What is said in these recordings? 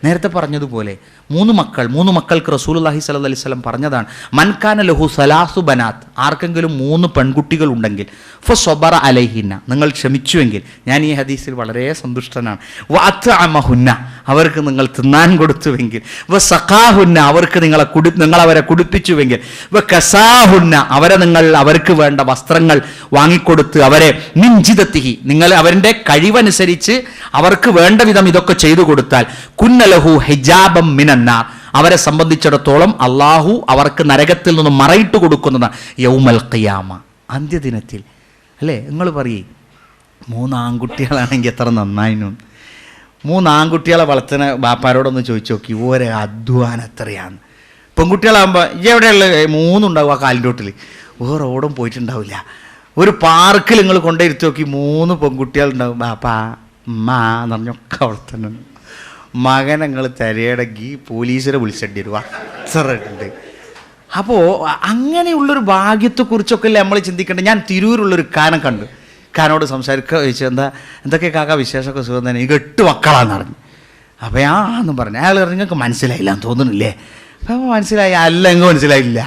നേരത്തെ പറഞ്ഞതുപോലെ മൂന്ന് മക്കൾക്ക് റസൂലുള്ളാഹി സ്വല്ലല്ലാഹി അലൈഹി വസല്ലം പറഞ്ഞതാണ്, മൻകാന ലഹു സലാസു ബനാത്ത്, ആർക്കെങ്കിലും 3 പെൺകുട്ടികൾ ഉണ്ടെങ്കിൽ ഫസ്വബറ അലൈഹിന്ന, നിങ്ങൾ ക്ഷമിച്ചുവെങ്കിൽ, ഞാൻ ഈ ഹദീസിൽ വളരെ സന്തുഷ്ടനാണ്, വഅത്അമഹുന്ന, അവർക്ക് നിങ്ങൾ തിന്നാൻ കൊടുത്തുവെങ്കിൽ, വസഖാഹുന്ന, നിങ്ങൾ അവരെ കുടിപ്പിച്ചുവെങ്കിൽ, വകസാഹുന്ന, അവർക്ക് വേണ്ട വസ്ത്രങ്ങൾ വാങ്ങിക്കൊടുത്ത് അവരെ മിൻജിദത്തിഹി, നിങ്ങൾ അവരുടെ കഴിവനുസരിച്ച് അവർക്ക് വേണ്ട വിധം ഇതൊക്കെ ചെയ്തു കൊടുത്താൽ, കുന്നലഹു ഹിജാബം മിനന്നാർ, അവരെ സംബന്ധിച്ചിടത്തോളം അള്ളാഹു അവർക്ക് നരകത്തിൽ നിന്ന് മറയിട്ട് കൊടുക്കുന്നതാണ് യൗമൽ ഖിയാമ, അന്ത്യദിനത്തിൽ. അല്ലേ? നിങ്ങൾ പറയേ 3 ആൺകുട്ടികളാണെങ്കിൽ എത്ര നന്നായിരുന്നു. 3 ആൺകുട്ടികളെ വളർത്തുന്ന ബാപ്പാരോടൊന്ന് ചോദിച്ചു നോക്കി, ഓരോ അധ്വാനം എത്രയാണ്. പെൺകുട്ടികളാകുമ്പോൾ എവിടെയുള്ള 3 ഉണ്ടാവും ആ കാലിൻ്റെ തൊട്ടിൽ, വേറെ ഓടും പോയിട്ടുണ്ടാവില്ല. ഒരു പാർക്കിൽ നിങ്ങൾ കൊണ്ടിരുത്തി നോക്കി 3 പെൺകുട്ടികളുണ്ടാവും, ബാപ്പാ ഉമ്മ എന്ന് പറഞ്ഞൊക്കെ വളർത്തുന്നു. മകനെ നിങ്ങൾ തരയടക്കി പോലീസിനെ വിളിച്ചേണ്ടി വരും, അത്ര ഉണ്ട്. അപ്പോൾ അങ്ങനെയുള്ളൊരു ഭാഗ്യത്തെക്കുറിച്ചൊക്കെ അല്ലേ നമ്മൾ ചിന്തിക്കേണ്ടത്. ഞാൻ തിരൂരുള്ളൊരു കാനം കണ്ടു, കാനോട് സംസാരിക്കുക ചോദിച്ചു, എന്തൊക്കെ കാക്ക വിശേഷമൊക്കെ സുഖം തന്നെ, എനിക്ക് 8 മക്കളാന്ന് പറഞ്ഞു. അപ്പോൾ എന്നും പറഞ്ഞു. അയാൾ പറഞ്ഞു, നിങ്ങൾക്ക് മനസ്സിലായില്ല എന്ന് തോന്നുന്നില്ലേ? അപ്പോൾ മനസ്സിലായി, അല്ല എങ്കിൽ മനസ്സിലായില്ല.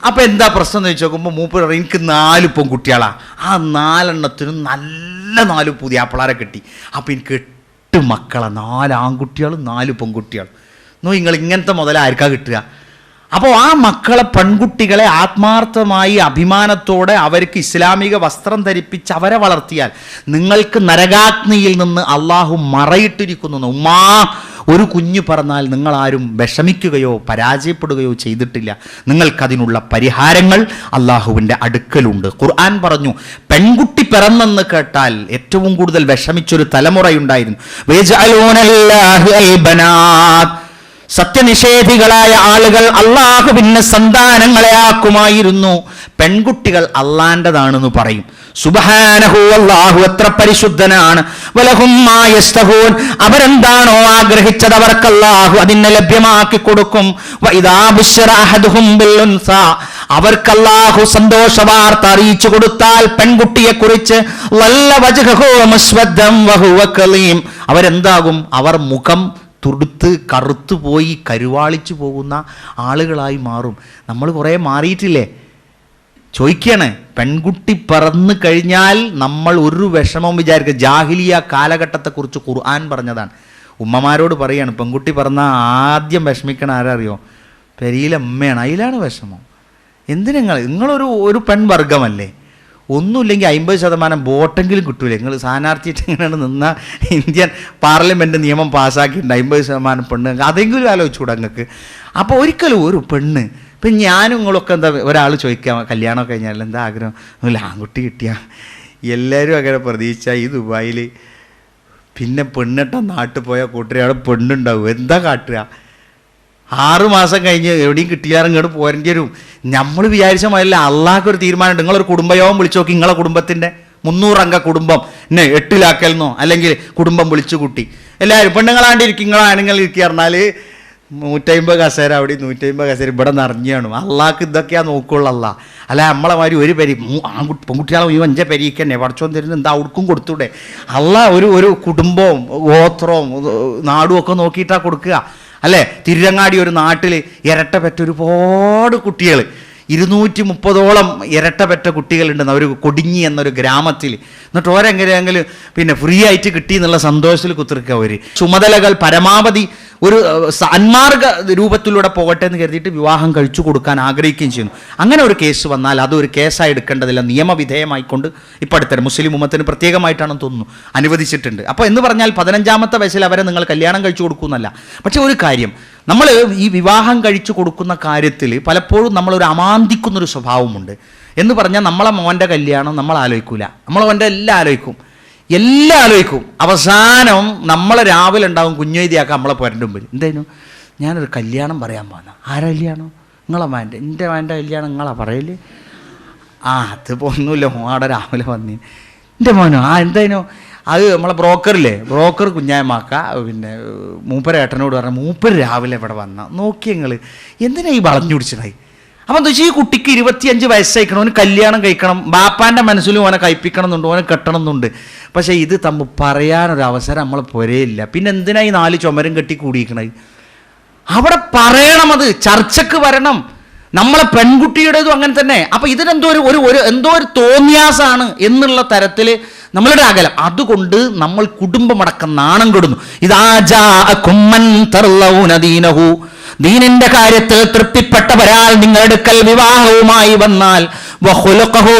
അപ്പോൾ എന്താ പ്രശ്നം എന്ന് ചോദിച്ചു നോക്കുമ്പോൾ മൂപ്പർ പറയും, എനിക്ക് 4 പെൺകുട്ടികളാണ്, ആ 4 എണ്ണത്തിനും നല്ല 4 പുതിയാപ്പിളാരെ കിട്ടി. അപ്പോൾ എനിക്ക് 8 മക്കളാണ്, 4 ആൺകുട്ടികളും 4 പെൺകുട്ടികളും. നിങ്ങൾ ഇങ്ങനത്തെ മുതലായിരിക്കാ കിട്ടുക. അപ്പോൾ ആ മക്കളെ, പെൺകുട്ടികളെ ആത്മാർത്ഥമായി അഭിമാനത്തോടെ അവർക്ക് ഇസ്ലാമിക വസ്ത്രം ധരിപ്പിച്ച് അവരെ വളർത്തിയാൽ നിങ്ങൾക്ക് നരകാഗ്നിയിൽ നിന്ന് അള്ളാഹു മറയിട്ടിരിക്കുന്നു. ഉമ്മാ, ഒരു കുഞ്ഞു പറഞ്ഞാൽ നിങ്ങളാരും വിഷമിക്കുകയോ പരാജയപ്പെടുകയോ ചെയ്തിട്ടില്ല. നിങ്ങൾക്കതിനുള്ള പരിഹാരങ്ങൾ അള്ളാഹുവിൻ്റെ അടുക്കലുണ്ട്. ഖുർആൻ പറഞ്ഞു, പെൺകുട്ടി പിറന്നെന്ന് കേട്ടാൽ ഏറ്റവും കൂടുതൽ വിഷമിച്ചൊരു തലമുറയുണ്ടായിരുന്നു. സത്യനിഷേധികളായ ആളുകൾ അള്ളാഹുവിന് സന്താനങ്ങളെ ആക്കുമായിരുന്നു. പെൺകുട്ടികൾ അള്ളാൻ്റെതാണെന്ന് പറയും. സുബ്ഹാനഹു, അല്ലാഹു എത്ര പരിശുദ്ധനാണ്. വലഹും മാ യസ്തഹൂൻ, അവരെന്താണോ ആഗ്രഹിച്ചത് അവർക്ക് അല്ലാഹു അതിനെ ലഭ്യമാക്കി കൊടുക്കും. വഇദാ ബുശ്ശിറ അഹദുഹും ബിൽ ഉൻസാ, അവർക്ക് അല്ലാഹു സന്തോഷ വാർത്ത അറിയിച്ചു കൊടുത്താൽ പെൺകുട്ടിയെ കുറിച്ച്, വല്ല വജ്ഹഹു മുസ്വദ്ദം വഹുവ കലീം, അവരെന്താകും? അവർ മുഖം തുടുത്ത് കറുത്തുപോയി കരുവാളിച്ചു പോകുന്ന ആളുകളായി മാറും. നമ്മൾ കുറേ മാറിയിട്ടില്ലേ? ചോദിക്കുകയാണ്, പെൺകുട്ടി പറന്നു കഴിഞ്ഞാൽ നമ്മൾ ഒരു വിഷമം വിചാരിക്കുക. ജാഹിലിയ കാലഘട്ടത്തെക്കുറിച്ച് ഖുർആൻ പറഞ്ഞതാണ്. ഉമ്മമാരോട് പറയാണ്, പെൺകുട്ടി പറഞ്ഞാൽ ആദ്യം വിഷമിക്കണ ആരറിയോ? പെരിയിലെ അമ്മയാണ്, അതിലാണ് വിഷമം. നിങ്ങളൊരു പെൺവർഗമല്ലേ? ഒന്നുമില്ലെങ്കിൽ 50% വോട്ടെങ്കിലും കിട്ടൂലേ? നിങ്ങൾ സ്ഥാനാർത്ഥിയായിട്ട് ഇങ്ങനെയാണ് നിന്നാൽ ഇന്ത്യൻ പാർലമെൻറ്റ് നിയമം പാസ്സാക്കിയിട്ടുണ്ട് 50% പെണ്ണ്, അതെങ്കിലും ആലോചിച്ചുകൂടെ നിങ്ങൾക്ക്? അപ്പോൾ ഒരിക്കലും ഒരു പെണ്ണ്, ഇപ്പം ഞാനും നിങ്ങളൊക്കെ എന്താ, ഒരാൾ ചോദിക്കാം കല്യാണമൊക്കെ കഴിഞ്ഞാൽ എന്താ ആഗ്രഹം? അല്ല, ആൺകുട്ടി കിട്ടിയാൽ. എല്ലാവരും അങ്ങനെ പ്രതീക്ഷ. ഈ ദുബായിൽ പിന്നെ പെണ്ണിട്ട നാട്ടിൽ പോയാൽ കൂട്ടരയാൾ പെണ്ണുണ്ടാവും, എന്താ കാട്ടുക? 6 മാസം കഴിഞ്ഞ് എവിടെയും കിട്ടിയാലും ഇങ്ങോട്ട് പോരേണ്ടി വരും. നമ്മൾ വിചാരിച്ച മാതിരില്ല, അള്ളാഹ്ക്കൊരു തീരുമാനമുണ്ട്. നിങ്ങളൊരു കുടുംബയോഗം വിളിച്ചു നോക്കി, നിങ്ങളെ കുടുംബത്തിൻ്റെ 300 അംഗ കുടുംബം 8 അല്ലെങ്കിൽ കുടുംബം വിളിച്ചു കൂട്ടി എല്ലാവരും, പെണ്ണുങ്ങളാണ്ടിരിക്കും, നിങ്ങളാണെങ്കിൽ ഇരിക്കുക പറഞ്ഞാൽ 150 കസേര അവിടെ, 150 കസേര ഇവിടെ നിറഞ്ഞാണ്. അള്ളാഹ്ക്ക് ഇതൊക്കെയാണ് നോക്കുള്ളൂ. അല്ല നമ്മളെ മാതിരി ഒരു പെരി പെൺകുട്ടികളെ 5 പെരിക്ക് തന്നെ പഠിച്ചോൻ തരുന്നത്, എന്താ അവർക്കും കൊടുത്തൂടെ? ഒരു കുടുംബവും ഗോത്രവും നാടും ഒക്കെ നോക്കിയിട്ടാണ് കൊടുക്കുക. അല്ലേ? തിരുരങ്ങാടി ഒരു നാട്ടിൽ ഇരട്ട പെറ്റ ഒരുപാട് കുട്ടികൾ, 230ഓളം ഇരട്ട പെറ്റ കുട്ടികളുണ്ടെന്ന് ഒരു കൊടിഞ്ഞി എന്നൊരു ഗ്രാമത്തിൽ. എന്നിട്ട് ഓരെങ്ങനെയെങ്കിലും പിന്നെ ഫ്രീ ആയിട്ട് കിട്ടി എന്നുള്ള സന്തോഷത്തിൽ കുത്തിരിക്കുക. ഒരു ചുമതലകൾ പരമാവധി ഒരു സന്മാർഗ രൂപത്തിലൂടെ പോകട്ടെ എന്ന് കരുതിയിട്ട് വിവാഹം കഴിച്ചു കൊടുക്കാൻ ആഗ്രഹിക്കുകയും ചെയ്യുന്നു. അങ്ങനെ ഒരു കേസ് വന്നാൽ അതൊരു കേസായി എടുക്കേണ്ടതില്ല, നിയമവിധേയമായിക്കൊണ്ട് ഇപ്പോൾ അടുത്തരം മുസ്ലിം ഉമ്മത്തിന് പ്രത്യേകമായിട്ടാണെന്ന് തോന്നുന്നു അനുവദിച്ചിട്ടുണ്ട്. അപ്പോൾ എന്ന് പറഞ്ഞാൽ 15ാമത്തെ വയസ്സിൽ അവരെ നിങ്ങൾ കല്യാണം കഴിച്ചു കൊടുക്കുന്നല്ല. പക്ഷേ ഒരു കാര്യം, നമ്മൾ ഈ വിവാഹം കഴിച്ചു കൊടുക്കുന്ന കാര്യത്തിൽ പലപ്പോഴും നമ്മളൊരു അമാന്തിക്കുന്നൊരു സ്വഭാവമുണ്ട്. എന്ന് പറഞ്ഞാൽ നമ്മളെ മോൻ്റെ കല്യാണം നമ്മൾ ആലോചിക്കൂല, നമ്മളെ മോൻ്റെ എല്ലാം ആലോചിക്കും. അവസാനം നമ്മളെ രാവിലെ ഉണ്ടാവും കുഞ്ഞെഴുതിയാക്കാം നമ്മളെ പോരൻ്റെ മുമ്പിൽ. എന്തായാലും ഞാനൊരു കല്യാണം പറയാൻ പോകുന്ന. ആരാ കല്യാണം? നിങ്ങളെ മോൻ്റെ. എൻ്റെ മോൻ്റെ കല്യാണം നിങ്ങളാ പറയല്? അതിപ്പോൾ ഒന്നുമില്ല, മോടെ രാവിലെ വന്നി എൻ്റെ മോനോ. എന്തായാലും അത് നമ്മളെ ബ്രോക്കർ കുഞ്ഞായമാക്ക പിന്നെ മൂപ്പര ഏട്ടനോട് പറഞ്ഞാൽ മൂപ്പര് രാവിലെ ഇവിടെ വന്നാൽ നോക്കി നിങ്ങൾ എന്തിനാ ഈ വളഞ്ഞു പിടിച്ചതായി? അപ്പം എന്താ വെച്ചാൽ ഈ കുട്ടിക്ക് 25 വയസ്സായിക്കണം, ഓന് കല്യാണം കഴിക്കണം, ബാപ്പാൻ്റെ മനസ്സിലും ഓനെ കഴിപ്പിക്കണം എന്നുണ്ട്, ഓനെ കെട്ടണം എന്നുണ്ട്. പക്ഷേ ഇത് തമ്മിൽ പറയാനൊരവസരം നമ്മളെ പൊരയില്ല. പിന്നെ എന്തിനാ ഈ 4 ചുമരും കെട്ടി കൂടിയിരിക്കണത്? അവിടെ പറയണം, അത് ചർച്ചക്ക് വരണം. നമ്മളെ പെൺകുട്ടിയുടേതും അങ്ങനെ തന്നെ. അപ്പം ഇതിനെന്തോ എന്തോ ഒരു തോന്നിയാസാണ് എന്നുള്ള തരത്തിൽ നമ്മളുടെ അകലം. അതുകൊണ്ട് നമ്മൾ കുടുംബമടക്കം നാണം കെടുന്നു. ദീനിന്റെ കാര്യത്തിൽ തൃപ്തിപ്പെട്ടവരാൽ നിങ്ങളുടെ അടുക്കൽ വിവാഹവുമായി വന്നാൽ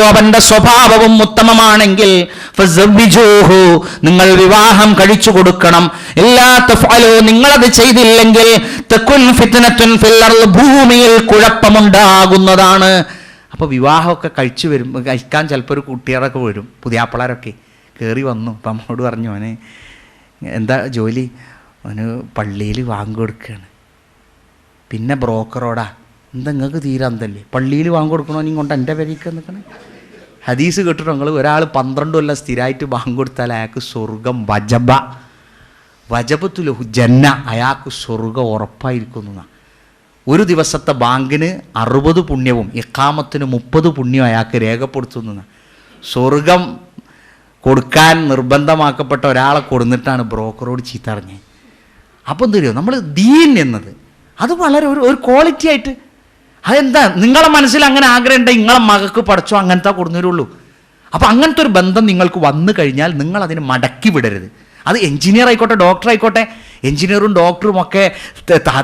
അവന്റെ സ്വഭാവവും ഉത്തമമാണെങ്കിൽ നിങ്ങൾ വിവാഹം കഴിച്ചു കൊടുക്കണം. നിങ്ങളത് ചെയ്തില്ലെങ്കിൽ ഭൂമിയിൽ കുഴപ്പമുണ്ടാകുന്നതാണ്. അപ്പൊ വിവാഹമൊക്കെ കഴിക്കാൻ ചിലപ്പോൾ ഒരു കുട്ടികളൊക്കെ വരും, പുതിയാപ്പിളാരൊക്കെ കയറി വന്നു. അപ്പം അമ്മോട് പറഞ്ഞു, അവന് എന്താ ജോലി? അവന് പള്ളിയിൽ വാങ്ങിക്കൊടുക്കുകയാണ്. പിന്നെ ബ്രോക്കറോടാ, എന്താ നിങ്ങൾക്ക് തീരാന്തല്ലേ, പള്ളിയിൽ വാങ്ങിക്കൊടുക്കണോ നീ കൊണ്ട് എൻ്റെ പേരേക്ക് നിൽക്കണേ? ഹദീസ് കേട്ടിട്ടോ നിങ്ങൾ? ഒരാൾ 12 കൊല്ലം സ്ഥിരമായിട്ട് വാങ്ങിക്കൊടുത്താൽ അയാൾക്ക് സ്വർഗം വജബത്തുലഹു ജന്ന, അയാൾക്ക് സ്വർഗം ഉറപ്പായിരിക്കുന്നു. ഒരു ദിവസത്തെ ബാങ്കിന് 60 പുണ്യവും ഇഖാമത്തിന് 30 പുണ്യവും അയാൾക്ക് രേഖപ്പെടുത്തുന്നു. സ്വർഗം കൊടുക്കാൻ നിർബന്ധമാക്കപ്പെട്ട ഒരാളെ കൊടുത്തിട്ടാണ് ബ്രോക്കറോട് ചീത്തറിഞ്ഞത്. അപ്പം എന്ത് അറിയോ, നമ്മൾ ദീൻ എന്നത് അത് വളരെ ഒരു ക്വാളിറ്റി ആയിട്ട്, അതെന്താ നിങ്ങളെ മനസ്സിൽ അങ്ങനെ ആഗ്രഹം ഉണ്ടെങ്കിൽ നിങ്ങളെ മകൾക്ക് പഠിച്ചോ അങ്ങനത്തെ കൊടുന്നേരുള്ളൂ. അപ്പം അങ്ങനത്തെ ഒരു ബന്ധം നിങ്ങൾക്ക് വന്നു കഴിഞ്ഞാൽ നിങ്ങൾ അതിനെ മടക്കി വിടരുത്. അത് എഞ്ചിനീയർ ആയിക്കോട്ടെ, ഡോക്ടർ ആയിക്കോട്ടെ. എഞ്ചിനീയറും ഡോക്ടറും ഒക്കെ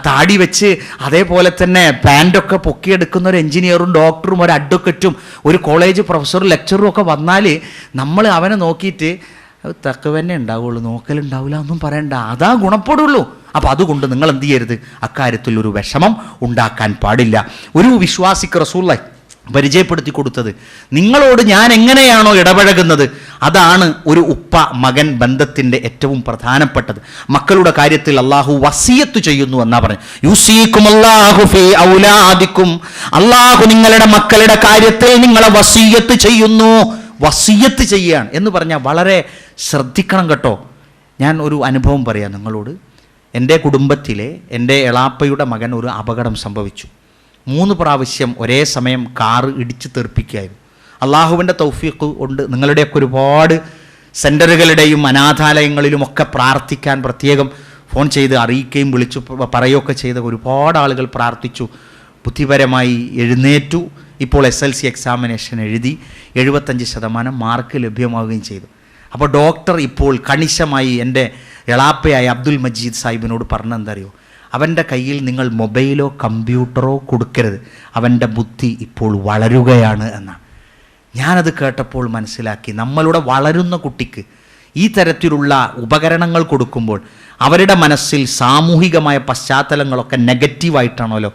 താടി വെച്ച് അതേപോലെ തന്നെ പാൻറ്റൊക്കെ പൊക്കിയെടുക്കുന്ന ഒരു എഞ്ചിനീയറും ഡോക്ടറും ഒരു അഡ്വക്കറ്റും ഒരു കോളേജ് പ്രൊഫസറും ലെക്ചറും ഒക്കെ വന്നാൽ നമ്മൾ അവനെ നോക്കിയിട്ട് തക്കവന്നെ ഉണ്ടാവുള്ളൂ, നോക്കലുണ്ടാവില്ല ഒന്നും പറയണ്ട, അതാ ഗുണപ്പെടുള്ളൂ. അപ്പം അതുകൊണ്ട് നിങ്ങൾ എന്ത് ചെയ്യരുത്, അക്കാര്യത്തിൽ ഒരു വിഷമം ഉണ്ടാക്കാൻ പാടില്ല. ഒരു വിശ്വാസിക്ക് റസൂലുള്ളാഹി പരിചയപ്പെടുത്തി കൊടുത്തത്, നിങ്ങളോട് ഞാൻ എങ്ങനെയാണോ ഇടപഴകുന്നത് അതാണ് ഒരു ഉപ്പ മകൻ ബന്ധത്തിൻ്റെ ഏറ്റവും പ്രധാനപ്പെട്ടത്. മക്കളുടെ കാര്യത്തിൽ അള്ളാഹു വസിയത്ത് ചെയ്യുന്നു എന്നാ പറഞ്ഞു. യുസീകുമുല്ലാഹു ഫീ ഔലാദിക്കും, അള്ളാഹു നിങ്ങളുടെ മക്കളുടെ കാര്യത്തിൽ നിങ്ങളെ വസിയത്ത് ചെയ്യുന്നു. വസിയത്ത് ചെയ്യുകയാണ് എന്ന് പറഞ്ഞാൽ വളരെ ശ്രദ്ധിക്കണം കേട്ടോ. ഞാൻ ഒരു അനുഭവം പറയാം നിങ്ങളോട്. എൻ്റെ കുടുംബത്തിലെ എൻ്റെ എളാപ്പയുടെ മകൻ ഒരു അപകടം സംഭവിച്ചു. 3 പ്രാവശ്യം ഒരേ സമയം കാറ് ഇടിച്ച് തെറിപ്പിക്കുകയായിരുന്നു. അള്ളാഹുവിൻ്റെ തൗഫീഖ് കൊണ്ട് നിങ്ങളുടെയൊക്കെ ഒരുപാട് സെൻ്ററുകളുടെയും അനാഥാലയങ്ങളിലുമൊക്കെ പ്രാർത്ഥിക്കാൻ പ്രത്യേകം ഫോൺ ചെയ്ത് അറിയിക്കുകയും വിളിച്ചു പറയുകയൊക്കെ ചെയ്ത ഒരുപാട് ആളുകൾ പ്രാർത്ഥിച്ചു. ബുദ്ധിപരമായി എഴുന്നേറ്റു. ഇപ്പോൾ SLC എക്സാമിനേഷൻ എഴുതി 75% മാർക്ക് ലഭ്യമാവുകയും ചെയ്തു. അപ്പോൾ ഡോക്ടർ ഇപ്പോൾ കണിശമായി എൻ്റെ എളാപ്പയായ അബ്ദുൽ മജീദ് സാഹിബിനോട് പറഞ്ഞെന്താ അറിയോ, അവൻ്റെ കയ്യിൽ നിങ്ങൾ മൊബൈലോ കമ്പ്യൂട്ടറോ കൊടുക്കരുത്, അവൻ്റെ ബുദ്ധി ഇപ്പോൾ വളരുകയാണ് എന്നാണ്. ഞാനത് കേട്ടപ്പോൾ മനസ്സിലാക്കി, നമ്മളുടെ വളരുന്ന കുട്ടിക്ക് ഈ തരത്തിലുള്ള ഉപകരണങ്ങൾ കൊടുക്കുമ്പോൾ അവരുടെ മനസ്സിൽ സാമൂഹികമായ പശ്ചാത്തലങ്ങളൊക്കെ നെഗറ്റീവായിട്ടാണല്ലോ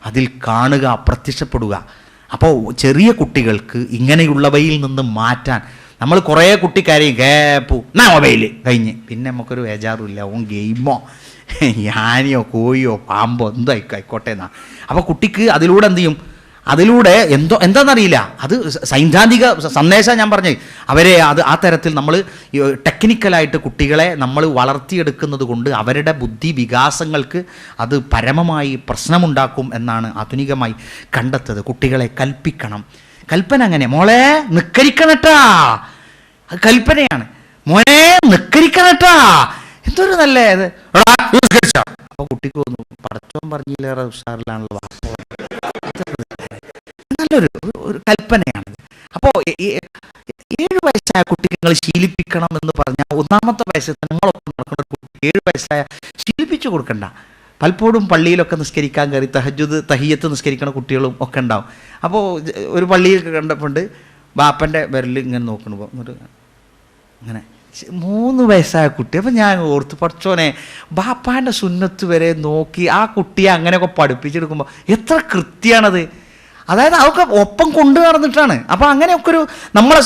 അതിൽ കാണുക, പ്രത്യക്ഷപ്പെടുക. അപ്പോൾ ചെറിയ കുട്ടികൾക്ക് ഇങ്ങനെയുള്ളവയിൽ നിന്ന് മാറ്റാൻ നമ്മൾ കുറേ കുട്ടിക്കാരെയും കേപ്പു എന്നാ മൊബൈല് കഴിഞ്ഞ് പിന്നെ നമുക്കൊരു ബേജാറുമില്ല, ഓൻ ഗെയിമോ യാനിയോ കോഴിയോ പാമ്പോ എന്തോ ആയിക്കോട്ടെ എന്നാ. അപ്പോൾ കുട്ടിക്ക് അതിലൂടെ എന്ത് ചെയ്യും, അതിലൂടെ എന്താണെന്നറിയില്ല, അത് സൈദ്ധാന്തിക സന്ദേശം ഞാൻ പറഞ്ഞേ അവരെ ആ തരത്തിൽ നമ്മൾ ടെക്നിക്കലായിട്ട് കുട്ടികളെ നമ്മൾ വളർത്തിയെടുക്കുന്നത് കൊണ്ട് അവരുടെ ബുദ്ധി വികാസങ്ങൾക്ക് അത് പരമമായി പ്രശ്നമുണ്ടാക്കും എന്നാണ് ആധുനികമായി കണ്ടെത്തത്. കുട്ടികളെ കൽപ്പിക്കണം. കൽപ്പന അങ്ങനെ, മോളെ നിക്കരിക്കണട്ടാ, അത് കൽപ്പനയാണ്. മോനെ നിക്കരിക്കണട്ടാ, എന്തൊരു നല്ല ഇത്. അപ്പോൾ കുട്ടിക്ക് തോന്നും പടച്ചോൻ പറഞ്ഞില്ലേറെ ഉഷാറിലാണല്ലോ, നല്ലൊരു കൽപ്പനയാണ്. അപ്പോൾ 7 വയസ്സായ കുട്ടിക്ക് നിങ്ങൾ ശീലിപ്പിക്കണം എന്ന് പറഞ്ഞാൽ 1-ാമത്തെ വയസ്സിൽ നിങ്ങളൊപ്പം നടക്കുന്ന കുട്ടി 7 വയസ്സായ ശീലിപ്പിച്ചു കൊടുക്കണ്ട. പലപ്പോഴും പള്ളിയിലൊക്കെ നിസ്കരിക്കാൻ കയറി തഹിയ്യത്ത് നിസ്കരിക്കുന്ന കുട്ടികളും ഒക്കെ ഉണ്ടാവും. അപ്പോൾ ഒരു പള്ളിയിൽ കണ്ടപ്പോണ്ട് ബാപ്പൻ്റെ വിരൽ ഇങ്ങനെ നോക്കണു, എന്നിട്ട് അങ്ങനെ 3 വയസ്സായ കുട്ടി. അപ്പം ഞാൻ ഓർത്ത് പഠിച്ചോനെ, ബാപ്പാൻ്റെ സുന്നത്ത് വരെ നോക്കി ആ കുട്ടിയെ അങ്ങനെയൊക്കെ പഠിപ്പിച്ചെടുക്കുമ്പോൾ എത്ര കൃത്യമാണത്. അതായത് അതൊക്കെ ഒപ്പം കൊണ്ടു നടന്നിട്ടാണ്. അപ്പം അങ്ങനെയൊക്കെ ഒരു നമ്മളെ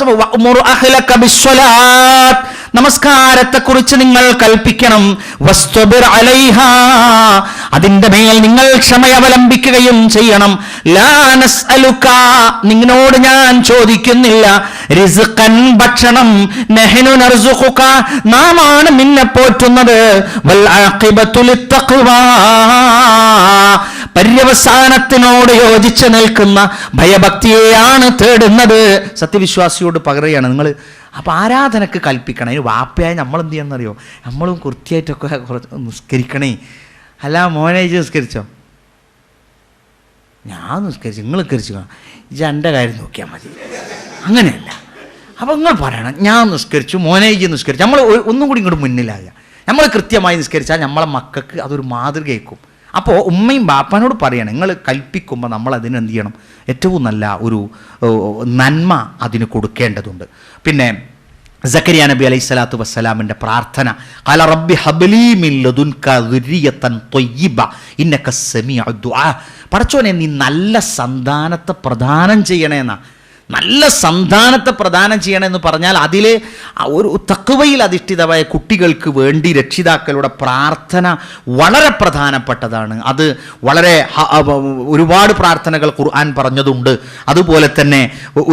നമസ്കാരത്തെക്കുറിച്ച് നിങ്ങൾ കൽപ്പിക്കണം. വസ്തബിർ അലൈഹാ, അതിൻ്റെ മേൽ നിങ്ങൾ ക്ഷമ അവലംബിക്കുകയും ചെയ്യണം. ലാ നസ്അലുക, നിന്നോട് ഞാൻ ചോദിക്കുന്നില്ല. റിസ്ഖൻ, ഭക്ഷണം. നഹ്നു നർസുഖുക, നാമാണ് നിന്നെ പോറ്റുന്നത്. വൽ ആഖിബത്തു ലിത്തഖ്വാ, പര്യവസാനത്തിനോട് യോജിച്ച് നിൽക്കുന്ന ഭയഭക്തിയെയാണ് തേടുന്നത്. സത്യവിശ്വാസിയോട് പകരുകയാണ് നിങ്ങൾ. അപ്പോൾ ആരാധനക്ക് കൽപ്പിക്കണം. അതിന് വാപ്പയായി നമ്മൾ എന്ത് ചെയ്യണമെന്നറിയോ? നമ്മളും കൃത്യമായിട്ടൊക്കെ കുറച്ച് നിസ്കരിക്കണേ. അല്ല മോനെ ഇജ്ജ് നിസ്കരിച്ചോ? ഞാൻ നിസ്കരിച്ചു, നിങ്ങൾ നിസ്കരിച്ചു, ഇജ്ജ് എൻ്റെ കാര്യം നോക്കിയാൽ മതി. അങ്ങനെയല്ല. അപ്പോൾ നിങ്ങൾ പറയണം ഞാൻ നിസ്കരിച്ചു, മോനെ ഇജ്ജ് നിസ്കരിച്ചു. നമ്മൾ ഒന്നും കൂടി ഇങ്ങോട്ട് മുന്നിലാകുക. നമ്മൾ കൃത്യമായി നിസ്കരിച്ചാൽ നമ്മളെ മക്കൾക്ക് അതൊരു മാതൃകയായിരിക്കും. അപ്പോൾ ഉമ്മയും ബാപ്പാനോട് പറയണം, നിങ്ങൾ കൽപ്പിക്കുമ്പോൾ നമ്മൾ അതിന് എന്ത് ചെയ്യണം? ഏറ്റവും നല്ല ഒരു നന്മ അതിന് കൊടുക്കേണ്ടതുണ്ട്. പിന്നെ സക്കരിയ നബി അലൈഹി സ്വലാത്തു വസ്സലാമിൻ്റെ പ്രാർത്ഥന, ഖാല റബ്ബി ഹബ്ലി മിൻ ലദുൻക ദുർരിയതൻ ത്വയ്യിബ ഇന്നക സമീഉ ദുആ. പടച്ചോനെ നീ നല്ല സന്താനത്തെ പ്രദാനം ചെയ്യണേന്നാ. നല്ല സന്താനത്തെ പ്രദാനം ചെയ്യണമെന്ന് പറഞ്ഞാൽ അതിൽ ഒരു തഖ്വയിൽ അധിഷ്ഠിതമായ കുട്ടികൾക്ക് വേണ്ടി രക്ഷിതാക്കളുടെ പ്രാർത്ഥന വളരെ പ്രധാനപ്പെട്ടതാണ്. അത് വളരെ ഒരുപാട് പ്രാർത്ഥനകൾ ഖുർആൻ പറഞ്ഞതുണ്ട്. അതുപോലെ തന്നെ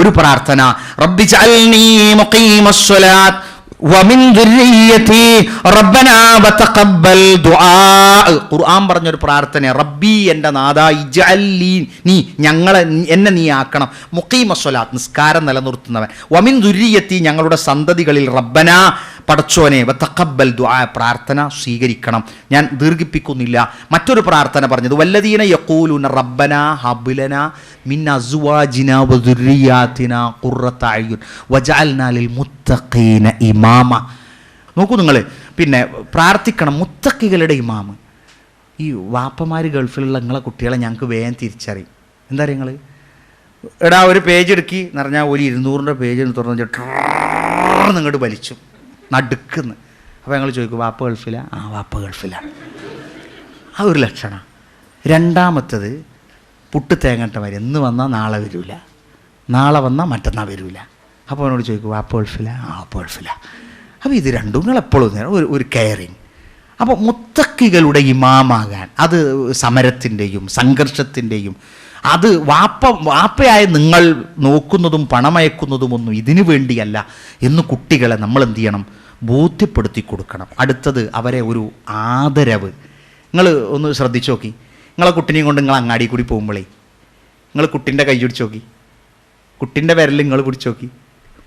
ഒരു പ്രാർത്ഥന, റബ്ബി ജഅൽനീ മുഖീമസ്സലാത്ത് വമിൻ ദുർരിയതി റബ്ബനാ വതഖബ്ബൽ ദുആ. ഖുർആൻ പറഞ്ഞൊരു പ്രാർത്ഥന, റബ്ബി എൻ്റെ നാഥാ, ഇജ്അൽനി നീ എന്നെ നീ ആക്കണം, മുഖീമസ്സലാത്ത് നിസ്കാരം നിലനിർത്തുന്നവൻ, വമിൻ ദുർരിയതി ഞങ്ങളുടെ സന്തതികളിൽ, റബ്ബനാ പടച്ചോനെ, വതഖബ്ബൽ ദുആ പ്രാർത്ഥന സ്വീകരിക്കണം. ഞാൻ ദീർഘിപ്പിക്കുന്നില്ല. മറ്റൊരു പ്രാർത്ഥന പറഞ്ഞത്, വല്ലദീന യഖൂലുന റബ്ബനാ ഹബ് ലനാ മിൻ അസ്വാജിനാ വദുർരിയാതിനാ ഖുർറത അയ്യുൻ വജഅൽനാ ലിൽ മുത്തഖീന ഇമാമ. നോക്കൂ നിങ്ങൾ, പിന്നെ പ്രാർത്ഥിക്കണം മുത്തഖികളുടെ ഇമാമ്. ഈ വാപ്പമാർ ഗൾഫിലുള്ള നിങ്ങളെ കുട്ടികളെ ഞങ്ങൾക്ക് വേഗം തിരിച്ചറിയും. എന്താ പറയുക നിങ്ങൾ? എടാ ഒരു പേജ് എടുക്കി എന്ന് പറഞ്ഞാൽ ഒരു 200 പേജ് തുറന്ന് നിങ്ങോട്ട് വലിച്ചു നടുക്കുന്ന്. അപ്പോൾ ഞങ്ങൾ ചോദിക്കും വാപ്പ ഗൾഫില? ആ വാപ്പ ഗൾഫിലാണ്. ആ ഒരു ലക്ഷണം. രണ്ടാമത്തത് പുട്ട് തേങ്ങട്ട വരെ എന്ന് വന്നാൽ നാളെ വരില്ല, നാളെ വന്നാൽ മറ്റന്നാൾ വരില്ല. അപ്പോൾ അവനോട് ചോദിക്കും വാപ്പ ഗൾഫില? ആ വാപ്പ ഗൾഫില. അപ്പോൾ ഇത് രണ്ടും നിങ്ങൾ എപ്പോഴും ഒരു കെയറിങ്. അപ്പോൾ മുത്തക്കികളുടെ ഇമാമാകാൻ അത് സമരത്തിൻ്റെയും സംഘർഷത്തിൻ്റെയും അത് വാപ്പയായ നിങ്ങൾ നോക്കുന്നതും പണമയക്കുന്നതും ഒന്നും ഇതിനു വേണ്ടിയല്ല എന്ന് കുട്ടികളെ നമ്മൾ എന്ത് ചെയ്യണം? ബോധ്യപ്പെടുത്തി കൊടുക്കണം. അടുത്തത് അവരെ ഒരു ആദരവ്. നിങ്ങൾ ഒന്ന് ശ്രദ്ധിച്ചു നോക്കി, നിങ്ങളെ കുട്ടിനെയും കൊണ്ട് നിങ്ങൾ അങ്ങാടി കൂടി പോകുമ്പോഴേ നിങ്ങൾ കുട്ടീൻ്റെ കൈ പിടിച്ച് നോക്കി, കുട്ടീൻ്റെ വിരൽ നിങ്ങൾ പിടിച്ച് നോക്കി,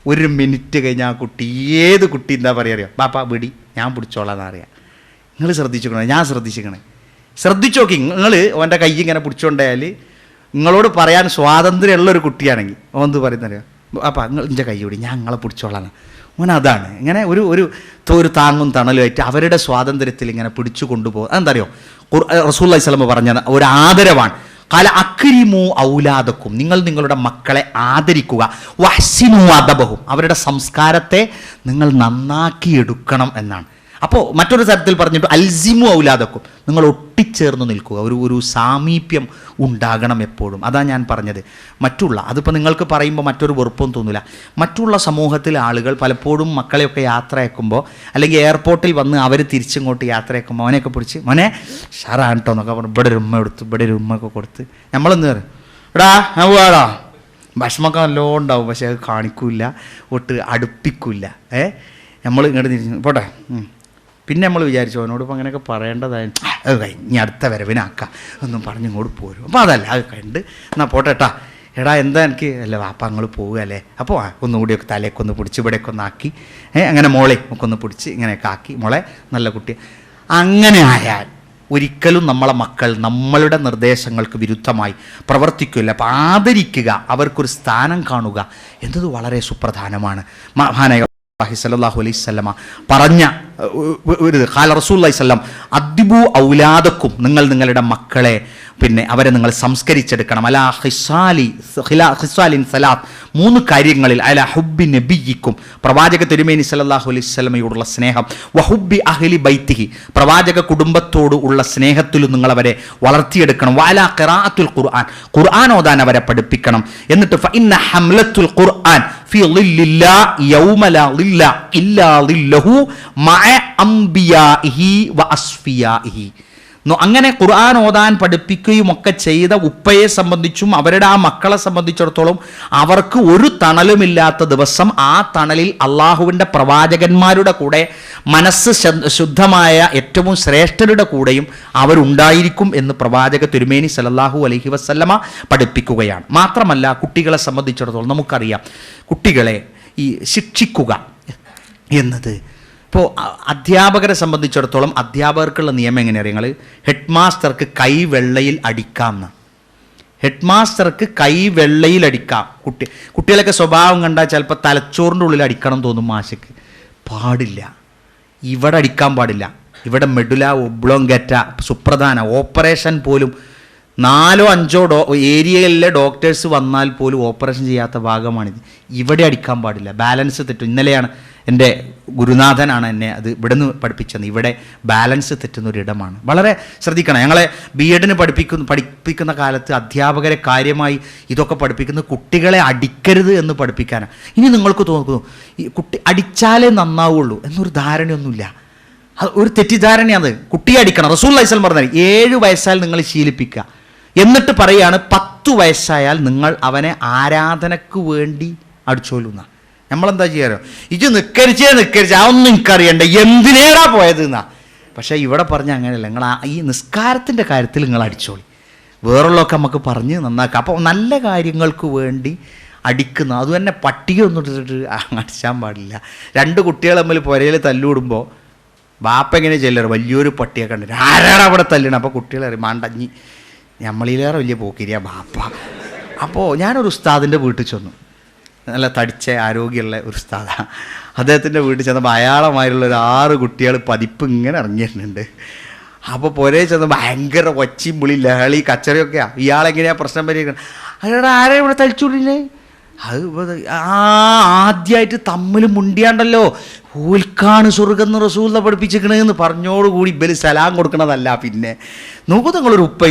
1 മിനിറ്റ് കഴിഞ്ഞാൽ ആ കുട്ടി ഏത് കുട്ടി എന്താ പറയുക അറിയാം? ബാപ്പാ വിടി ഞാൻ പിടിച്ചോളാം എന്നറിയാം. നിങ്ങൾ ശ്രദ്ധിച്ചിരിക്കണേ, ഞാൻ ശ്രദ്ധിച്ചു നോക്കി. നിങ്ങൾ അവൻ്റെ കൈ ഇങ്ങനെ പിടിച്ചോണ്ടായാൽ നിങ്ങളോട് പറയാൻ സ്വാതന്ത്ര്യമുള്ളൊരു കുട്ടിയാണെങ്കിൽ ഓൻ എന്ത് പറയുന്നറിയാം? അപ്പം നിങ്ങൾ എൻ്റെ കൈ പിടി ഞാൻ നിങ്ങളെ പിടിച്ചോളാം. ഓൻ അതാണ് ഇങ്ങനെ ഒരു താങ്ങും തണലുമായിട്ട് അവരുടെ സ്വാതന്ത്ര്യത്തിൽ ഇങ്ങനെ പിടിച്ചു കൊണ്ടുപോകും. അതെന്താ അറിയോ? റസൂലുള്ളാഹി സ്വല്ലല്ലാഹു അലൈഹി വസല്ലം പറഞ്ഞ ഒരു ആദരവാണ്. ഖാല അക്രിമു ഔലാദക്കും, നിങ്ങൾ നിങ്ങളുടെ മക്കളെ ആദരിക്കുക, വഹ്സിനു അദബഹും, അവരുടെ സംസ്കാരത്തെ നിങ്ങൾ നന്നാക്കിയെടുക്കണം എന്നാണ്. അപ്പോൾ മറ്റൊരു തരത്തിൽ പറഞ്ഞിട്ട് അൽസിമു ഔലാദക്കും, നിങ്ങൾ ഒട്ടിച്ചേർന്ന് നിൽക്കുക, ഒരു സാമീപ്യം ഉണ്ടാകണം എപ്പോഴും. അതാ ഞാൻ പറഞ്ഞത്. അതിപ്പോൾ നിങ്ങൾക്ക് പറയുമ്പോൾ മറ്റൊരു വെറുപ്പും തോന്നില്ല. മറ്റുള്ള സമൂഹത്തിലെ ആളുകൾ പലപ്പോഴും മക്കളെയൊക്കെ യാത്രയാക്കുമ്പോൾ അല്ലെങ്കിൽ എയർപോർട്ടിൽ വന്ന് അവർ തിരിച്ചിങ്ങോട്ട് യാത്രയാക്കുമ്പോൾ അവനെയൊക്കെ പിടിച്ച് മോനെ ഷാറാണ് കേട്ടോ എന്നൊക്കെ പറഞ്ഞു ഇവിടെ ഒരു ഉമ്മ കൊടുത്ത് ഇവിടെ ഒരു ഉമ്മയൊക്കെ കൊടുത്ത് നമ്മളെന്ന് പറയും എടാ ഞാൻ പോവാടാ. ഭക്ഷണമൊക്കെ നല്ലോണം ഉണ്ടാവും, പക്ഷേ അത് കാണിക്കില്ല, ഒട്ട് അടുപ്പിക്കില്ല. നമ്മൾ ഇങ്ങോട്ട് തിരിച്ച് പോട്ടെ. പിന്നെ നമ്മൾ വിചാരിച്ചു അവനോട് ഇപ്പം അങ്ങനെയൊക്കെ പറയേണ്ടതായിട്ട് അത് കഴിഞ്ഞ് അടുത്ത വരവിനാക്കാം ഒന്നും പറഞ്ഞ് ഇങ്ങോട്ട് പോരും. അപ്പോൾ അതല്ല, അത് കണ്ട് എന്നാൽ പോട്ടെ ഏട്ടാ, എടാ എന്താ എനിക്ക് അല്ല വാപ്പ നിങ്ങൾ പോവുക അല്ലേ, അപ്പോൾ ഒന്നുകൂടിയൊക്കെ തലയൊക്കെ ഒന്ന് പിടിച്ച് ഇവിടെയൊക്കെ ഒന്ന് ആക്കി അങ്ങനെ മോളെ ഒക്കെ ഒന്ന് പിടിച്ച് ഇങ്ങനെയൊക്കെ ആക്കി മോളെ നല്ല കുട്ടി. അങ്ങനെ ആയാൽ ഒരിക്കലും നമ്മളെ മക്കൾ നമ്മളുടെ നിർദ്ദേശങ്ങൾക്ക് വിരുദ്ധമായി പ്രവർത്തിക്കില്ല. അപ്പോൾ ആദരിക്കുക, അവർക്കൊരു സ്ഥാനം കാണുക എന്നത് വളരെ സുപ്രധാനമാണ്. മഹാനായ സല്ലല്ലാഹു അലൈഹി വസല്ലമ പറഞ്ഞ ഒരു ഖാല റസൂലുള്ളാഹി സ്വല്ലം അദ്ദിബു ഔലാദക്കും, നിങ്ങൾ നിങ്ങളുടെ മക്കളെ പിന്നെ അവരെ നിങ്ങൾ സംസ്കരിച്ചെടുക്കണം. അലാ ഖിസാലിൻ സലാത്ത്, 3 കാര്യങ്ങളിൽ. അലാ ഹുബ്ബി നബിയിക്കും, പ്രവാചക തിരുമേനി സല്ലല്ലാഹു അലൈഹി വസല്ലമയോടുള്ള സ്നേഹം, വഹുബ്ബി അഹ്ലി ബൈത്തിഹി, പ്രവാചക കുടുംബത്തോട് ഉള്ള സ്നേഹത്തിലും നിങ്ങൾ അവരെ വളർത്തിയെടുക്കണം. വഅലാ ഖിറാഅത്തുൽ ഖുർആൻ, ഖുർആൻ ഓതാൻ അവരെ പഠിപ്പിക്കണം. എന്നിട്ട് ഫഇന്ന ഹംലത്തുൽ ഖുർആൻ ഫീ ളില്ലില്ലാ യൗമ ലാ ളില്ല ഇല്ലാ ളില്ലഹു മഅ അംബിയാഇഹി വഅസ്ഫിയാഇഹി, അങ്ങനെ ഖുർആൻ ഓതാൻ പഠിപ്പിക്കുകയും ഒക്കെ ചെയ്ത ഉപ്പയെ സംബന്ധിച്ചും അവരുടെ ആ മക്കളെ സംബന്ധിച്ചിടത്തോളം അവർക്ക് ഒരു തണലുമില്ലാത്ത ദിവസം ആ തണലിൽ അള്ളാഹുവിൻ്റെ പ്രവാചകന്മാരുടെ കൂടെ മനസ്സ് ശുദ്ധമായ ഏറ്റവും ശ്രേഷ്ഠരുടെ കൂടെയും അവരുണ്ടായിരിക്കും എന്ന് പ്രവാചക തിരുമേനി സല്ലല്ലാഹു അലൈഹി വസല്ലമ പഠിപ്പിക്കുകയാണ്. മാത്രമല്ല, കുട്ടികളെ സംബന്ധിച്ചിടത്തോളം നമുക്കറിയാം, കുട്ടികളെ ഈ ശിക്ഷിക്കുക എന്നത് ഇപ്പോൾ അധ്യാപകരെ സംബന്ധിച്ചിടത്തോളം അധ്യാപകർക്കുള്ള നിയമം എങ്ങനെയാണ് നിങ്ങൾ? ഹെഡ് മാസ്റ്റർക്ക് കൈ വെള്ളയിൽ അടിക്കാമെന്ന്. ഹെഡ് മാസ്റ്റർക്ക് കൈ വെള്ളയിൽ അടിക്കാം. കുട്ടികളൊക്കെ സ്വഭാവം കണ്ടാൽ ചിലപ്പോൾ തലച്ചോറിൻ്റെ ഉള്ളിൽ അടിക്കണം തോന്നും മാഷക്ക്. പാടില്ല, ഇവിടെ അടിക്കാൻ പാടില്ല. ഇവിടെ മെഡുല ഒബ്ലോങ്കറ്റ സുപ്രധാന ഓപ്പറേഷൻ പോലും 4-5 ഏരിയയിലെ ഡോക്ടേഴ്സ് വന്നാൽ പോലും ഓപ്പറേഷൻ ചെയ്യാത്ത ഭാഗമാണിത്. ഇവിടെ അടിക്കാൻ പാടില്ല, ബാലൻസ് തെറ്റും. ഇന്നലെയാണ് എൻ്റെ ഗുരുനാഥനാണ് എന്നെ അത് ഇവിടെ നിന്ന് പഠിപ്പിച്ചത്. ഇവിടെ ബാലൻസ് തെറ്റുന്ന ഒരിടമാണ്. വളരെ ശ്രദ്ധിക്കണം. ഞങ്ങളെ BEdന് പഠിപ്പിക്കുന്ന കാലത്ത് അധ്യാപകരെ കാര്യമായി ഇതൊക്കെ പഠിപ്പിക്കുന്നത് കുട്ടികളെ അടിക്കരുത് എന്ന് പഠിപ്പിക്കാനാണ്. ഇനി നിങ്ങൾക്ക് തോന്നുന്നു ഈ കുട്ടി അടിച്ചാലേ നന്നാവുള്ളൂ എന്നൊരു ധാരണയൊന്നുമില്ല. അത് ഒരു തെറ്റിദ്ധാരണയാണ്. കുട്ടിയെ അടിക്കണം. റസൂലുള്ളാഹി സ്വല്ലല്ലാഹു അലൈഹി വസല്ലം പറഞ്ഞാൽ 7 വയസ്സായാൽ നിങ്ങൾ ശീലിപ്പിക്കുക. എന്നിട്ട് പറയാണ് 10 വയസ്സായാൽ നിങ്ങൾ അവനെ ആരാധനക്ക് വേണ്ടി അടിച്ചോളുന്ന. നമ്മളെന്താ ചെയ്യാറോ? ഇജ് നിക്കരിച്ചേ അതൊന്നും എനിക്കറിയണ്ട, എന്തിനേടാ പോയത് എന്നാ. പക്ഷേ ഇവിടെ പറഞ്ഞ അങ്ങനെയല്ല. നിങ്ങൾ ഈ നിസ്കാരത്തിൻ്റെ കാര്യത്തിൽ നിങ്ങൾ അടിച്ചോളി, വേറുള്ളതൊക്കെ നമുക്ക് പറഞ്ഞ് നന്നാക്കാം. അപ്പോൾ നല്ല കാര്യങ്ങൾക്ക് വേണ്ടി അടിക്കുന്ന അത് തന്നെ പട്ടിയൊന്നും ഇട്ടിട്ട് അടിച്ചാൻ പാടില്ല. 2 കുട്ടികൾ തമ്മിൽ പുരയിൽ തല്ലുകൂടുമ്പോൾ ബാപ്പ എങ്ങനെ ചെല്ലറ്? വലിയൊരു പട്ടിയെ കണ്ടിട്ട് ആരാണ് അവിടെ തല്ലണം? അപ്പോൾ കുട്ടികൾ അറിയും മാണ്ടഞ്ഞി നമ്മളിലേറെ വലിയ പോക്കിരിയാ ബാപ്പ. അപ്പോൾ ഞാനൊരു ഉസ്താദിൻ്റെ വീട്ടിൽ ചെന്നു. നല്ല തടിച്ച ആരോഗ്യമുള്ള ഒരു ഉസ്താദാണ്. അദ്ദേഹത്തിൻ്റെ വീട്ടിൽ ചെന്നപ്പോൾ അയാളമായുള്ള ഒരു 6 കുട്ടികൾ പതിപ്പ് ഇങ്ങനെ ഇറങ്ങിയിട്ടുണ്ട്. അപ്പോൾ പുരേ ചെന്ന് ഭയങ്കര ഒച്ചയും പുളി ലഹളി കച്ചറയൊക്കെയാണ്. ഇയാളെങ്ങനെയാണ് പ്രശ്നം പരിഹരിക്കണം? അയാളുടെ ആരെയും ഇവിടെ തളിച്ചുകൊണ്ടില്ലേ? അത് ആദ്യമായിട്ട് തമ്മിൽ മുണ്ടിയാണ്ടല്ലോ. ഓൽക്കാണ് സ്വർഗ്ഗം റസൂലിനെ പഠിപ്പിച്ചിരിക്കണെന്ന് പറഞ്ഞോടുകൂടി ഇവര് സലാം കൊടുക്കണതല്ല. പിന്നെ നോക്കൂ, നിങ്ങളൊരു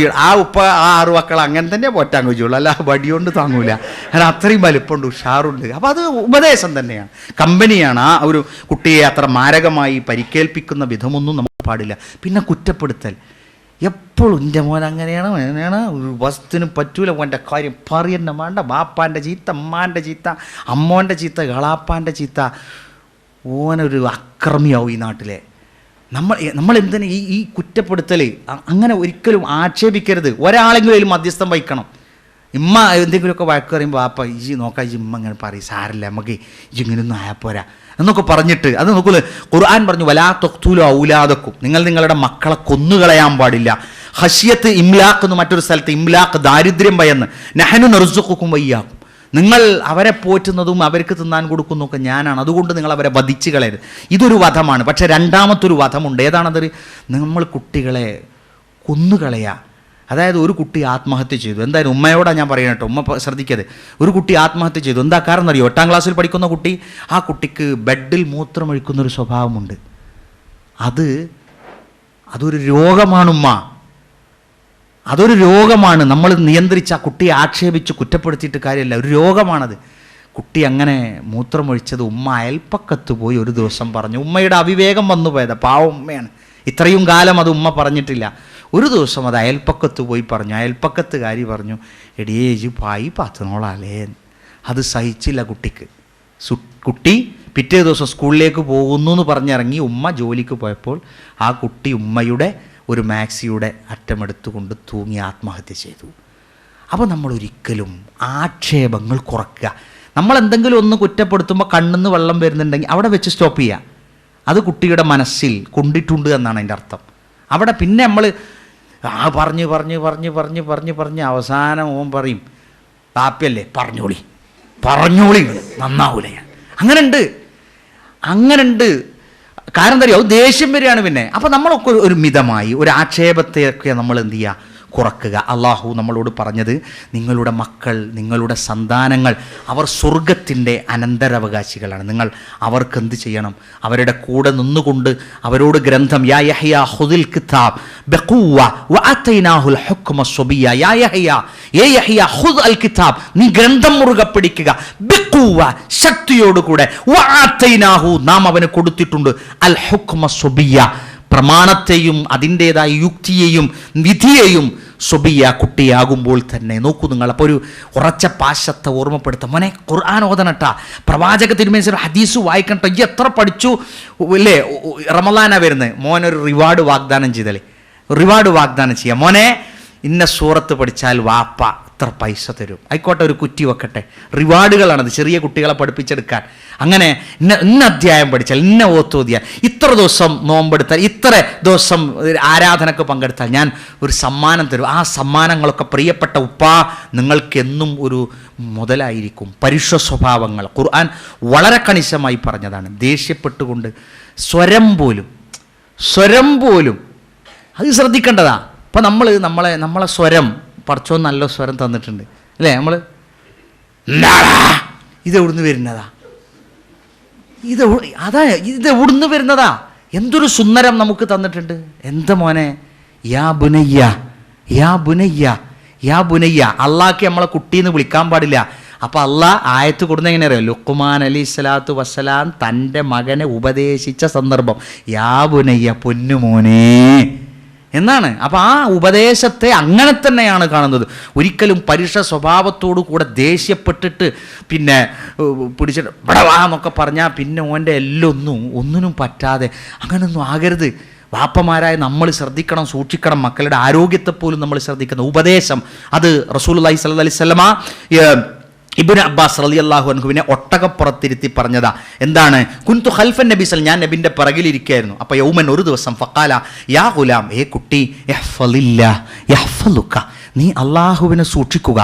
ആ ഉപ്പ ആ 6 മക്കൾ അങ്ങനെ തന്നെ പോറ്റാൻ കഴിയുള്ളൂ, അല്ല വടികൊണ്ട് താങ്ങൂല. കാരണം അത്രയും വലിപ്പമുണ്ട്, ഉഷാറുണ്ട്. അപ്പോൾ അത് ഉപദേശം തന്നെയാണ്, കമ്പനിയാണ്. ആ ഒരു കുട്ടിയെ അത്ര മാരകമായി പരിക്കേൽപ്പിക്കുന്ന വിധമൊന്നും നമുക്ക് പാടില്ല. പിന്നെ കുറ്റപ്പെടുത്തൽ എപ്പോഴും എൻ്റെ മോൻ അങ്ങനെയാണ് ഒരു വസ്തുവിനും പറ്റൂല, മോൻ്റെ കാര്യം പറയുന്ന വേണ്ട. ബാപ്പാൻ്റെ ചീത്ത, അമ്മാൻ്റെ ചീത്ത, അമ്മോൻ്റെ ചീത്ത, കളാപ്പാൻ്റെ ചീത്ത. ഓനൊരു അക്രമിയാവും ഈ നാട്ടിലെ. നമ്മൾ എന്തിനാ ഈ കുറ്റപ്പെടുത്തൽ? അങ്ങനെ ഒരിക്കലും ആക്ഷേപിക്കരുത്. ഒരാളെങ്കിലും മധ്യസ്ഥം വഹിക്കണം. ഇമ്മ എന്തെങ്കിലുമൊക്കെ വഴക്ക് പറയുമ്പോൾ ബാപ്പ ഇജി നോക്കാം, ഇജി ഇമ്മ ഇങ്ങനെ പറയും, സാരല്ല നമുക്ക് ഇജി ഇങ്ങനെയൊന്നും ആയപ്പോരാ എന്നൊക്കെ പറഞ്ഞിട്ട് അത് നോക്കൂ. ഖുർആൻ പറഞ്ഞു വലാ തഖ്തുലു ഔലാദക്കും, നിങ്ങൾ നിങ്ങളുടെ മക്കളെ കൊന്നുകളയാൻ പാടില്ല. ഖശിയത്ത് ഇംലാഖ് എന്ന് മറ്റൊരു സ്ഥലത്ത്, ഇംലാഖ് ദാരിദ്ര്യം ഭയന്ന്, നഹ്നു നർസുഖുക്കും വയ്യാക്കും, നിങ്ങൾ അവരെ പോറ്റുന്നതും അവർക്ക് തിന്നാൻ കൊടുക്കുന്നതൊക്കെ ഞാനാണ്, അതുകൊണ്ട് നിങ്ങൾ അവരെ വധിച്ചു കളയരുത്. ഇതൊരു വധമാണ്. പക്ഷേ രണ്ടാമത്തൊരു വധമുണ്ട്. ഏതാണത്? നമ്മൾ കുട്ടികളെ കൊന്നുകളയാ. അതായത് ഒരു കുട്ടി ആത്മഹത്യ ചെയ്തു. എന്തായാലും ഉമ്മയോടാണ് ഞാൻ പറയുന്നത് കേട്ടോ, ഉമ്മ ശ്രദ്ധിക്കരുത്. ഒരു കുട്ടി ആത്മഹത്യ ചെയ്തു. എന്താ കാരണം അറിയോ? 8ാം ക്ലാസ്സിൽ പഠിക്കുന്ന കുട്ടി. ആ കുട്ടിക്ക് ബെഡിൽ മൂത്രമൊഴിക്കുന്നൊരു സ്വഭാവമുണ്ട്. അതൊരു രോഗമാണ് ഉമ്മ, അതൊരു രോഗമാണ്. നമ്മൾ നിയന്ത്രിച്ച് ആ കുട്ടിയെ ആക്ഷേപിച്ച് കുറ്റപ്പെടുത്തിയിട്ട് കാര്യമില്ല, ഒരു രോഗമാണത്. കുട്ടി അങ്ങനെ മൂത്രമൊഴിച്ചത് ഉമ്മ അയൽപ്പക്കത്ത് പോയി ഒരു ദിവസം പറഞ്ഞു. ഉമ്മയുടെ അവിവേകം വന്നു പോയതാ, പാവം ഉമ്മയാണ്. ഇത്രയും കാലം അത് ഉമ്മ പറഞ്ഞിട്ടില്ല. ഒരു ദിവസം അത് അയൽപ്പക്കത്ത് പോയി പറഞ്ഞു. അയൽപ്പക്കത്തുകാരി പറഞ്ഞു, എടിയേജ് പായി പാത്തുന്നോളാലേ. അത് സഹിച്ചില്ല കുട്ടിക്ക്. കുട്ടി പിറ്റേ ദിവസം സ്കൂളിലേക്ക് പോകുന്നു എന്ന് പറഞ്ഞിറങ്ങി. ഉമ്മ ജോലിക്ക് പോയപ്പോൾ ആ കുട്ടി ഉമ്മയുടെ ഒരു മാക്സിയുടെ അറ്റമെടുത്തുകൊണ്ട് തൂങ്ങി ആത്മഹത്യ ചെയ്തു. അപ്പോൾ നമ്മൾ ഒരിക്കലും ആക്ഷേപങ്ങൾ കുറയ്ക്കുക. നമ്മൾ എന്തെങ്കിലും ഒന്ന് കുറ്റപ്പെടുത്തുമ്പോൾ കണ്ണിന്ന് വെള്ളം വരുന്നുണ്ടെങ്കിൽ അവിടെ വെച്ച് സ്റ്റോപ്പ് ചെയ്യുക. അത് കുട്ടിയുടെ മനസ്സിൽ കൊണ്ടിട്ടുണ്ട് എന്നാണ് അതിൻ്റെ അർത്ഥം. അവിടെ പിന്നെ നമ്മൾ പറഞ്ഞ് അവസാനം ഓൻ പറയും, താപ്യല്ലേ പറഞ്ഞോളി നന്നാവൂല. അങ്ങനെയുണ്ട്. കാരണം എന്താ അറിയോ? ദേഷ്യം വരികയാണ് പിന്നെ. അപ്പോൾ നമ്മളൊക്കെ ഒരു മിതമായി ഒരു ആക്ഷേപത്തെയൊക്കെ നമ്മൾ എന്ത് ചെയ്യുക? കുറക്കുക. അള്ളാഹു നമ്മളോട് പറഞ്ഞത്, നിങ്ങളുടെ മക്കൾ, നിങ്ങളുടെ സന്താനങ്ങൾ അവർ സ്വർഗത്തിൻ്റെ അനന്തരാവകാശികളാണ്. നിങ്ങൾ അവർക്ക് എന്ത് ചെയ്യണം? അവരുടെ കൂടെ നിന്നുകൊണ്ട് അവരോട് ഗ്രന്ഥം, യാ യഹ്യാ ഖുദിൽ കിതാബ് ബഖുവ വഅതൈനാഹുൽ ഹുക്മ സ്വബിയ, യാ യഹ്യാ ഖുദ് അൽ കിതാബ്, നീ ഗ്രന്ഥം മുറുകെ പിടിക്കുക, ബഖുവ ശക്തിയോടുകൂടെ, വഅതൈനാഹു നാം അവന് കൊടുത്തിട്ടുണ്ട്, അൽ ഹുക്മ സ്വബിയ പ്രമാണത്തെയും അതിൻ്റെതായ യുക്തിയെയും വിധിയെയും സ്വബിയ കുട്ടിയാകുമ്പോൾ തന്നെ നോക്കൂ നിങ്ങൾ. അപ്പോൾ ഒരു ഉറച്ച പാശത്തെ ഓർമ്മപ്പെടുത്താം. മോനെ ഖുർആൻ ഓതണട്ടാ, പ്രവാചക തിരുമേനി ഹദീസ് വായിക്കണ്ട, ഈ എത്ര പഠിച്ചു അല്ലേ, റമളാനാ വരുന്നത്, മോനൊരു റിവാർഡ് വാഗ്ദാനം ചെയ്തല്ലേ, റിവാർഡ് വാഗ്ദാനം ചെയ്യാം. മോനെ ഇന്ന സൂറത്ത് പഠിച്ചാൽ വാപ്പ ഇത്ര പൈസ തരും, ആയിക്കോട്ടെ ഒരു കുറ്റി വെക്കട്ടെ. റിവാർഡുകളാണത് ചെറിയ കുട്ടികളെ പഠിപ്പിച്ചെടുക്കാൻ. അങ്ങനെ ഇന്ന അധ്യായം പഠിച്ചാൽ, ഇന്ന ഓത്തോതിയാൽ, ഇത്ര ദിവസം നോമ്പെടുത്താൽ, ഇത്ര ദിവസം ആരാധനക്ക് പങ്കെടുത്താൽ ഞാൻ ഒരു സമ്മാനം തരും. ആ സമ്മാനങ്ങളൊക്കെ പ്രിയപ്പെട്ട ഉപ്പാ നിങ്ങൾക്കെന്നും ഒരു മുതലായിരിക്കും. പരുഷ സ്വഭാവങ്ങൾ ഖുർആൻ വളരെ കണിശമായി പറഞ്ഞതാണ്. ദേഷ്യപ്പെട്ടുകൊണ്ട് സ്വരം പോലും അത് ശ്രദ്ധിക്കേണ്ടതാ. അപ്പോൾ നമ്മളെ സ്വരം പടച്ചോൻ നല്ല സ്വരം തന്നിട്ടുണ്ട് അല്ലേ, നമ്മൾ ഇതെവിടുന്ന് വരുന്നതാ, ഇതെവിടുന്ന് വരുന്നതാ, എന്തൊരു സുന്ദരം നമുക്ക് തന്നിട്ടുണ്ട്. എന്താ മോനെ, യാ ബുനയ്യ യാ ബുനയ്യ യാ ബുനയ്യ. അള്ളാഹ്ക്ക് നമ്മളെ കുട്ടീന്ന് വിളിക്കാൻ പാടില്ല. അപ്പം അള്ളാഹ് ആയത്ത് കൊടുക്കുന്ന എങ്ങനെ അറിയാം, ലുഖ്മാൻ അലൈഹി സ്വലാത്തു വസ്സലാം തൻ്റെ മകനെ ഉപദേശിച്ച സന്ദർഭം, യാ ബുനയ്യ പൊന്നുമോനെ എന്നാണ്. അപ്പം ആ ഉപദേശത്തെ അങ്ങനെ തന്നെയാണ് കാണുന്നത്. ഒരിക്കലും പരുഷ സ്വഭാവത്തോടു കൂടെ ദേഷ്യപ്പെട്ടിട്ട് പിന്നെ പിടിച്ചിട്ട് ഇവിടെ വാ എന്നൊക്കെ പറഞ്ഞാൽ പിന്നെ ഓൻ്റെ ഒന്നിനും പറ്റാതെ അങ്ങനൊന്നും ആകരുത്. വാപ്പമാരായ നമ്മൾ ശ്രദ്ധിക്കണം, സൂക്ഷിക്കണം. മക്കളുടെ ആരോഗ്യത്തെപ്പോലും നമ്മൾ ശ്രദ്ധിക്കണം. ഉപദേശം അത് റസൂലുള്ളാഹി സ്വല്ലല്ലാഹി അലൈഹി വസല്ലമ ഇബ്നു അബ്ബാസ് റളിയല്ലാഹു അൻഹുവിനെ ഒട്ടകപ്പുറത്തിരുത്തി പറഞ്ഞതാ. എന്താണ്? കുൻതു ഖൽഫൻ നബി സല്ലല്ലാഹു, ഞാൻ നബിൻ്റെ പിറകിലിരിക്കുകയായിരുന്നു. അപ്പോൾ യൗമൻ ഒരു ദിവസം ഫഖാല യാ ഗുലാം, ഏ കുട്ടി, യഹ്ഫളില്ലാഹ് യഹ്ഫളുക, നീ അള്ളാഹുവിനെ സൂക്ഷിക്കുക,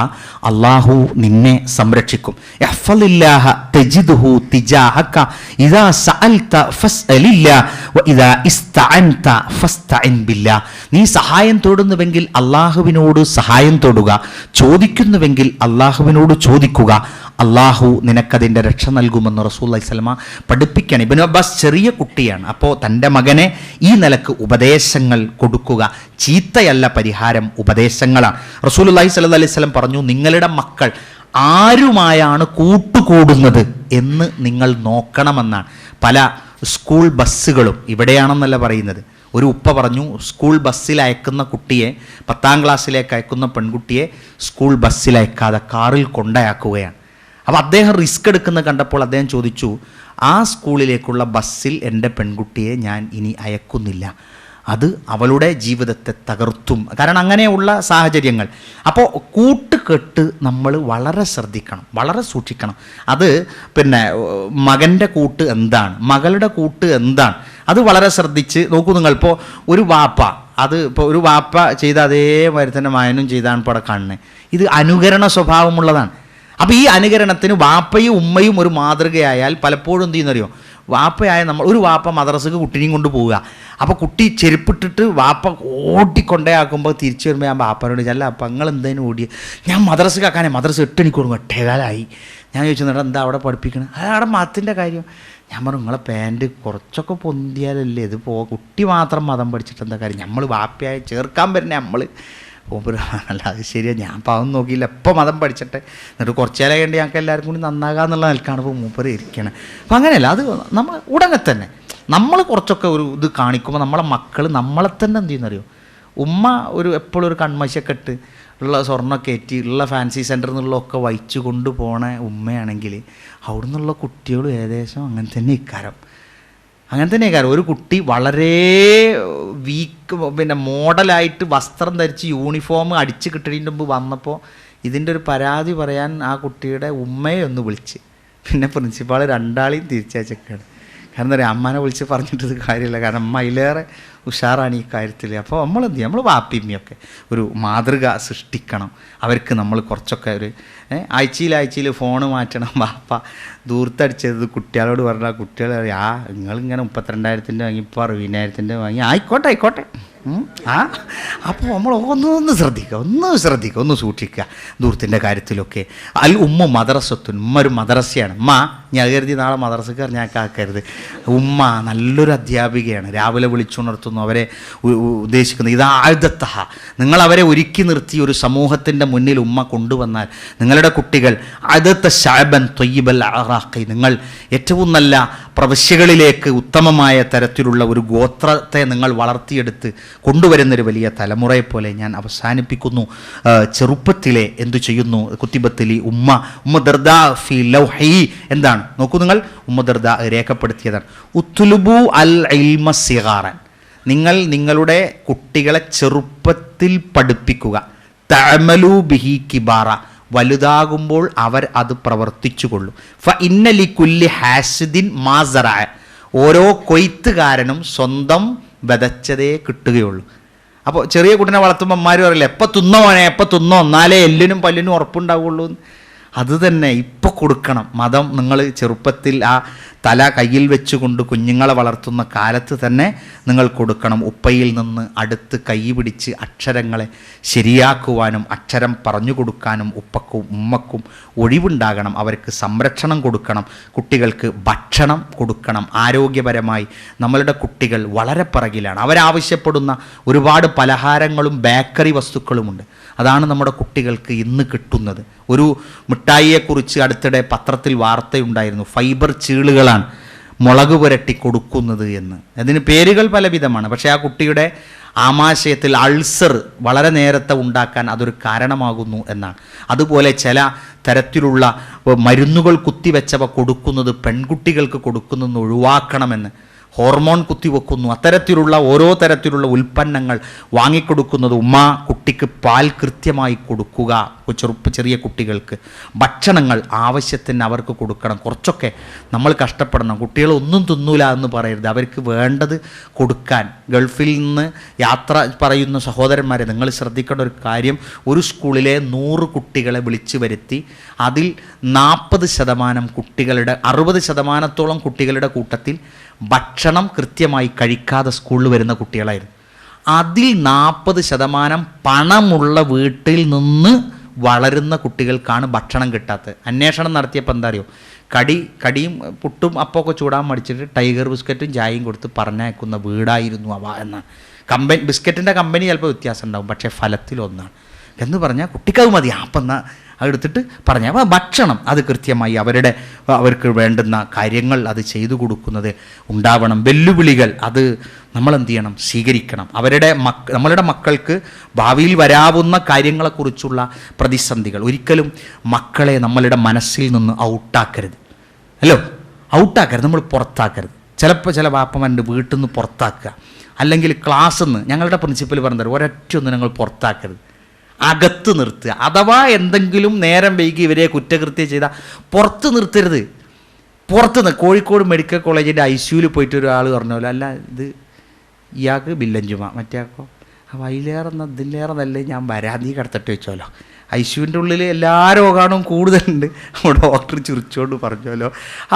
അള്ളാഹു നിന്നെ സംരക്ഷിക്കും. യഹ്ഫളില്ലാഹ തജിദ്ഹു തിജാഹക ഇദാ സഅൽത ഫസ്അലില്ലാഹ് വഇദാ ഇസ്തഅൻത ഫസ്തഇൻ ബില്ലാഹ്. നീ സഹായം തേടുന്നുവെങ്കിൽ അള്ളാഹുവിനോട് സഹായം തേടുക, ചോദിക്കുന്നുവെങ്കിൽ അള്ളാഹുവിനോട് ചോദിക്കുക, അള്ളാഹു നിനക്കതിൻ്റെ രക്ഷ നൽകുമെന്ന് റസൂലുള്ളാഹി സ്വല്ലല്ലാഹു അലൈഹി വസല്ലം പഠിപ്പിക്കുകയാണ്. ഇബ്നു അബ്ബാസ് ചെറിയ കുട്ടിയാണ്. അപ്പോൾ തൻ്റെ മകനെ ഈ നിലക്ക് ഉപദേശങ്ങൾ കൊടുക്കുക. ചീത്തയല്ല പരിഹാരം, ഉപദേശങ്ങളാണ്. റസൂലുള്ളാഹി സ്വല്ലല്ലാഹു അലൈഹി വസല്ലം പറഞ്ഞു, നിങ്ങളുടെ മക്കൾ ആരുമായാണ് കൂട്ടുകൂടുന്നത് എന്ന് നിങ്ങൾ നോക്കണമെന്നാണ്. പല സ്കൂൾ ബസ്സുകളും ഇവിടെയാണെന്നല്ല പറയുന്നത്. ഒരു ഉപ്പ പറഞ്ഞു, സ്കൂൾ ബസ്സിൽ അയക്കുന്ന കുട്ടിയെ, 10ാം ക്ലാസ്സിലേക്ക് അയക്കുന്ന പെൺകുട്ടിയെ സ്കൂൾ ബസ്സിൽ അയക്കാതെ കാറിൽ കൊണ്ടയാക്കുകയാണ്. അപ്പോൾ അദ്ദേഹം റിസ്ക് എടുക്കുന്ന കണ്ടപ്പോൾ അദ്ദേഹം ചോദിച്ചു, ആ സ്കൂളിലേക്കുള്ള ബസ്സിൽ എൻ്റെ പെൺകുട്ടിയെ ഞാൻ ഇനി അയക്കുന്നില്ല, അത് അവളുടെ ജീവിതത്തെ തകർത്തും. കാരണം അങ്ങനെയുള്ള സാഹചര്യങ്ങൾ. അപ്പോൾ കൂട്ടുകെട്ട് നമ്മൾ വളരെ ശ്രദ്ധിക്കണം, വളരെ സൂക്ഷിക്കണം. അത് പിന്നെ മകൻ്റെ കൂട്ട് എന്താണ്, മകളുടെ കൂട്ട് എന്താണ്, അത് വളരെ ശ്രദ്ധിച്ച് നോക്കൂ നിങ്ങൾ. ഇപ്പോൾ ഒരു വാപ്പ ചെയ്ത അതേമാതിരി തന്നെ മകനും ചെയ്താണ് ഇപ്പോൾ അവിടെ കാണുന്നത്. ഇത് അനുകരണ സ്വഭാവമുള്ളതാണ്. അപ്പോൾ ഈ അനുകരണത്തിന് വാപ്പയും ഉമ്മയും ഒരു മാതൃകയായാൽ പലപ്പോഴും എന്ത് ചെയ്യുന്നറിയോ, ഒരു വാപ്പ മദ്രസക്ക് കുട്ടീനെയും കൊണ്ട് പോവുക. അപ്പോൾ കുട്ടി ചെരുപ്പിട്ടിട്ട് വാപ്പ ഓടിക്കൊണ്ടേയാക്കുമ്പോൾ തിരിച്ചു വരുമ്പോൾ ഞാൻ വാപ്പനോട് അല്ല അപ്പം നിങ്ങൾ എന്തേലും ഓടിയ, ഞാൻ മദ്രസക്ക് ആക്കാനേ, മദ്രസ 8 മണിക്ക് കൊടുക്കും, 8:15 ഞാൻ ചോദിച്ചു എന്നിട്ട് എന്താ അവിടെ പഠിപ്പിക്കണം, അവിടെ മതത്തിൻ്റെ കാര്യം. ഞാൻ പറഞ്ഞു നിങ്ങളെ പാൻറ്റ് കുറച്ചൊക്കെ പൊന്തിയാലല്ലേ ഇത് കുട്ടി മാത്രം മതം പഠിച്ചിട്ട് എന്താ കാര്യം, നമ്മൾ വാപ്പയായി ചേർക്കാൻ വരുന്നേ നമ്മൾ അല്ല. അത് ശരിയാണ്, ഞാൻ പാവം നോക്കിയില്ല, എപ്പോൾ മതം പഠിച്ചിട്ട് എന്നിട്ട് കുറച്ചേരം കണ്ട് ഞങ്ങൾക്ക് എല്ലാവർക്കും കൂടി നന്നാകാന്നുള്ള നിലക്കാണ് ഇപ്പോൾ മൂപ്പർ ഇരിക്കണേ. അപ്പം അങ്ങനെയല്ല, അത് നമ്മൾ ഉടനെ തന്നെ നമ്മൾ കുറച്ചൊക്കെ ഒരു ഇത് കാണിക്കുമ്പോൾ നമ്മളെ മക്കൾ നമ്മളെ തന്നെ എന്ത് ചെയ്യുന്നറിയോ, ഉമ്മ എപ്പോഴും ഒരു കൺമശൊക്കെ ഇട്ട് ഉള്ള സ്വർണ്ണമൊക്കെ ഏറ്റി ഉള്ള ഫാൻസി സെൻറ്ററിൽ നിന്നുള്ളതൊക്കെ വഹിച്ചു കൊണ്ട് പോണ ഉമ്മയാണെങ്കിൽ അവിടെ നിന്നുള്ള കുട്ടികളും ഏകദേശം അങ്ങനെ തന്നെ ഇക്കാരം. ഒരു കുട്ടി വളരെ വീക്ക് പിന്നെ മോഡലായിട്ട് വസ്ത്രം ധരിച്ച് യൂണിഫോം അടിച്ച് കിട്ടുന്നതിന് മുമ്പ് വന്നപ്പോൾ ഇതിൻ്റെ ഒരു പരാതി പറയാൻ ആ കുട്ടിയുടെ ഉമ്മയെ ഒന്ന് വിളിച്ച്, പിന്നെ പ്രിൻസിപ്പാൾ രണ്ടാളെയും തിരിച്ചയച്ചൊക്കെയാണ്. കാരണം എന്താ പറയുക, അമ്മനെ വിളിച്ച് പറഞ്ഞിട്ടത് കാര്യമില്ല, കാരണം അമ്മ അതിലേറെ ഉഷാറാണ് ഈ കാര്യത്തിൽ. അപ്പോൾ നമ്മളെന്ത് ചെയ്യും, നമ്മൾ വാപ്പിയമ്മയൊക്കെ ഒരു മാതൃക സൃഷ്ടിക്കണം. അവർക്ക് നമ്മൾ കുറച്ചൊക്കെ ഒരു ആഴ്ചയിൽ ഫോണ് മാറ്റണം. വാപ്പ ദൂർത്തടിച്ചത് കുട്ടികളോട് പറഞ്ഞാൽ കുട്ടികൾ നിങ്ങളിങ്ങനെ 32,000 വാങ്ങി ഇപ്പോൾ 60,000 വാങ്ങി, ആയിക്കോട്ടെ അപ്പോൾ നമ്മൾ ഒന്ന് ശ്രദ്ധിക്കുക, ഒന്ന് സൂക്ഷിക്കുക ദൂരത്തിൻ്റെ കാര്യത്തിലൊക്കെ. അൽ ഉമ്മ മദ്രസത്തുൻ, ഉമ്മ ഒരു മദ്രസയാണ്. ഞാൻ കരുതി നാളെ മദ്രസക്കാർ ഞാൻ ആക്കരുത്. ഉമ്മ നല്ലൊരു അധ്യാപികയാണ്. രാവിലെ വിളിച്ചുണർത്തുന്നു അവരെ ഉദ്ദേശിക്കുന്നത് ഇതാ ആയുധത്തഹ, നിങ്ങളവരെ ഒരുക്കി നിർത്തി ഒരു സമൂഹത്തിൻ്റെ മുന്നിൽ ഉമ്മ കൊണ്ടുവന്നാൽ നിങ്ങളുടെ കുട്ടികൾ ആയുധത്ത ഷാബൻ തൊയ്യിബൽ അറാഖി, നിങ്ങൾ ഏറ്റവും നല്ല പ്രവിശ്യകളിലേക്ക് ഉത്തമമായ തരത്തിലുള്ള ഒരു ഗോത്രത്തെ നിങ്ങൾ വളർത്തിയെടുത്ത് കൊണ്ടുവരുന്നൊരു വലിയ തലമുറയെ പോലെ ഞാൻ അവസാനിപ്പിക്കുന്നു. ചെറുപ്പത്തിലെ എന്തു ചെയ്യുന്നു? കുത്തിബത്തലി ഉമ്മ ദർദാ ഫി ലൗഹി, എന്താണ് നോക്കൂ നിങ്ങൾ, ഉമ്മ ദർദാ രേഖപ്പെടുത്തിയതാണ്. ഉത്ലുബു അൽ ഇൽമ സിഗാറൻ, നിങ്ങൾ നിങ്ങളുടെ കുട്ടികളെ ചെറുപ്പത്തിൽ പഠിപ്പിക്കുക. തഅമലു ബിഹി കിബാറ, വലുതാകുമ്പോൾ അവർ അത് പ്രവർത്തിച്ചു കൊള്ളും. ഫ ഇന്ന ലികുല്ലി ഹാസിദിൻ മാ സറഅ, ഓരോ കൊയ്ത്തുകാരനും സ്വന്തം വിതച്ചതേ കിട്ടുകയുള്ളൂ. അപ്പോൾ ചെറിയ കുട്ടിനെ വളർത്തുമ്പോൾ അമ്മമാർ പറയില്ല എപ്പോൾ തിന്നോ മോനെ എപ്പോൾ തിന്നോ, എന്നാലേ എല്ലിനും പല്ലിനും ഉറപ്പുണ്ടാവുള്ളൂ. അത് തന്നെ ഇപ്പോൾ കൊടുക്കണം. മതം നിങ്ങൾ ചെറുപ്പത്തിൽ ആ തല കയ്യിൽ വെച്ചുകൊണ്ട് കുഞ്ഞുങ്ങളെ വളർത്തുന്ന കാലത്ത് തന്നെ നിങ്ങൾ കൊടുക്കണം. ഉപ്പയിൽ നിന്ന് അടുത്ത് കൈ പിടിച്ച് അക്ഷരങ്ങളെ ശരിയാക്കുവാനും അക്ഷരം പറഞ്ഞു കൊടുക്കാനും ഉപ്പക്കും ഉമ്മക്കും ഒഴിവുണ്ടാകണം. അവർക്ക് സംരക്ഷണം കൊടുക്കണം. കുട്ടികൾക്ക് ഭക്ഷണം കൊടുക്കണം. ആരോഗ്യപരമായി നമ്മളുടെ കുട്ടികൾ വളരെ പിറകിലാണ്. അവരാവശ്യപ്പെടുന്ന ഒരുപാട് പലഹാരങ്ങളും ബേക്കറി വസ്തുക്കളുമുണ്ട്. അതാണ് നമ്മുടെ കുട്ടികൾക്ക് ഇന്ന് കിട്ടുന്നത്. ഒരു മിഠായിയെക്കുറിച്ച് അടുത്തിടെ പത്രത്തിൽ വാർത്തയുണ്ടായിരുന്നു. ഫൈബർ ചീളുകളാണ് മുളക് പുരട്ടി കൊടുക്കുന്നത് എന്ന്. അതിന് പേരുകൾ പലവിധമാണ്. പക്ഷേ ആ കുട്ടിയുടെ ആമാശയത്തിൽ അൾസർ വളരെ നേരത്തെ ഉണ്ടാക്കാൻ അതൊരു കാരണമാകുന്നു എന്നാണ്. അതുപോലെ ചില തരത്തിലുള്ള മരുന്നുകൾ കുത്തിവെച്ചവ കൊടുക്കുന്നത് പെൺകുട്ടികൾക്ക് കൊടുക്കുന്നത് ഒഴിവാക്കണമെന്ന്, ഹോർമോൺ കുത്തിവെക്കുന്നു, അത്തരത്തിലുള്ള ഓരോ തരത്തിലുള്ള ഉൽപ്പന്നങ്ങൾ വാങ്ങിക്കൊടുക്കുന്നത്. കുട്ടിക്ക് പാൽ കൃത്യമായി കൊടുക്കുക. ചെറിയ കുട്ടികൾക്ക് ഭക്ഷണങ്ങൾ ആവശ്യത്തിന് അവർക്ക് കൊടുക്കണം. കുറച്ചൊക്കെ നമ്മൾ കഷ്ടപ്പെടണം. കുട്ടികൾ ഒന്നും തിന്നൂല എന്ന് പറയരുത്, അവർക്ക് വേണ്ടത് കൊടുക്കാൻ. ഗൾഫിൽ നിന്ന് യാത്ര പറയുന്ന സഹോദരന്മാരെ, നിങ്ങൾ ശ്രദ്ധിക്കേണ്ട ഒരു കാര്യം, ഒരു സ്കൂളിലെ 100 കുട്ടികളെ വിളിച്ചു വരുത്തി അതിൽ 40% കുട്ടികളുടെ 60%ഓളം കുട്ടികളുടെ കൂട്ടത്തിൽ ഭക്ഷണം കൃത്യമായി കഴിക്കാതെ സ്കൂളിൽ വരുന്ന കുട്ടികളായിരുന്നു. അതിൽ 40% പണമുള്ള വീട്ടിൽ നിന്ന് വളരുന്ന കുട്ടികൾക്കാണ് ഭക്ഷണം കിട്ടാത്തത്. അന്വേഷണം നടത്തിയപ്പോൾ എന്താ അറിയോ, കടിയും പുട്ടും അപ്പമൊക്കെ ചൂടാൻ മടിച്ചിട്ട് ടൈഗർ ബിസ്ക്കറ്റും ചായയും കൊടുത്ത് പറഞ്ഞയക്കുന്ന വീടായിരുന്നു അവ എന്നാണ്. ബിസ്ക്കറ്റിൻ്റെ കമ്പനി ചിലപ്പോൾ വ്യത്യാസം ഉണ്ടാവും, പക്ഷേ ഫലത്തിലൊന്നാണ് എന്ന് പറഞ്ഞാൽ കുട്ടിക്കത് മതി. അപ്പം എന്നാൽ അതെടുത്തിട്ട് പറഞ്ഞാൽ അപ്പോൾ ഭക്ഷണം അത് കൃത്യമായി അവർക്ക് വേണ്ടുന്ന കാര്യങ്ങൾ അത് ചെയ്തു കൊടുക്കുന്നത് ഉണ്ടാവണം. വെല്ലുവിളികൾ അത് നമ്മളെന്ത് ചെയ്യണം, സ്വീകരിക്കണം. നമ്മളുടെ മക്കൾക്ക് ഭാവിയിൽ വരാവുന്ന കാര്യങ്ങളെക്കുറിച്ചുള്ള പ്രതിസന്ധികൾ ഒരിക്കലും മക്കളെ നമ്മളുടെ മനസ്സിൽ നിന്ന് ഔട്ടാക്കരുത്. നമ്മൾ പുറത്താക്കരുത്. ചിലപ്പോൾ ചില വാപ്പമാരുടെ വീട്ടിൽ നിന്ന് പുറത്താക്കുക, അല്ലെങ്കിൽ ക്ലാസ്സിൽ നിന്ന്. ഞങ്ങളുടെ പ്രിൻസിപ്പൽ പറഞ്ഞത് ഒരൊറ്റൊന്നും ഞങ്ങൾ പുറത്താക്കരുത്, അകത്ത് നിർത്തുക. അഥവാ എന്തെങ്കിലും നേരം വൈകി ഇവരെ കുറ്റകൃത്യം ചെയ്താൽ പുറത്ത് നിർത്തരുത്. കോഴിക്കോട് മെഡിക്കൽ കോളേജിൻ്റെ ICUവിൽ പോയിട്ട് ഒരാൾ പറഞ്ഞ പോലെ, അല്ല ഇത് ഇയാൾക്ക് ബില്ലഞ്ചുമ, മറ്റേക്കോ അപ്പോൾ ഇതിലേറെ നല്ല ഞാൻ വരാതി കിടത്തിട്ട് വെച്ചോലോ. ICUവിൻ്റെ ഉള്ളിൽ എല്ലാ രോഗാണും കൂടുതലുണ്ട്. ഡോക്ടർ ചിരിച്ചോണ്ട് പറഞ്ഞോലോ,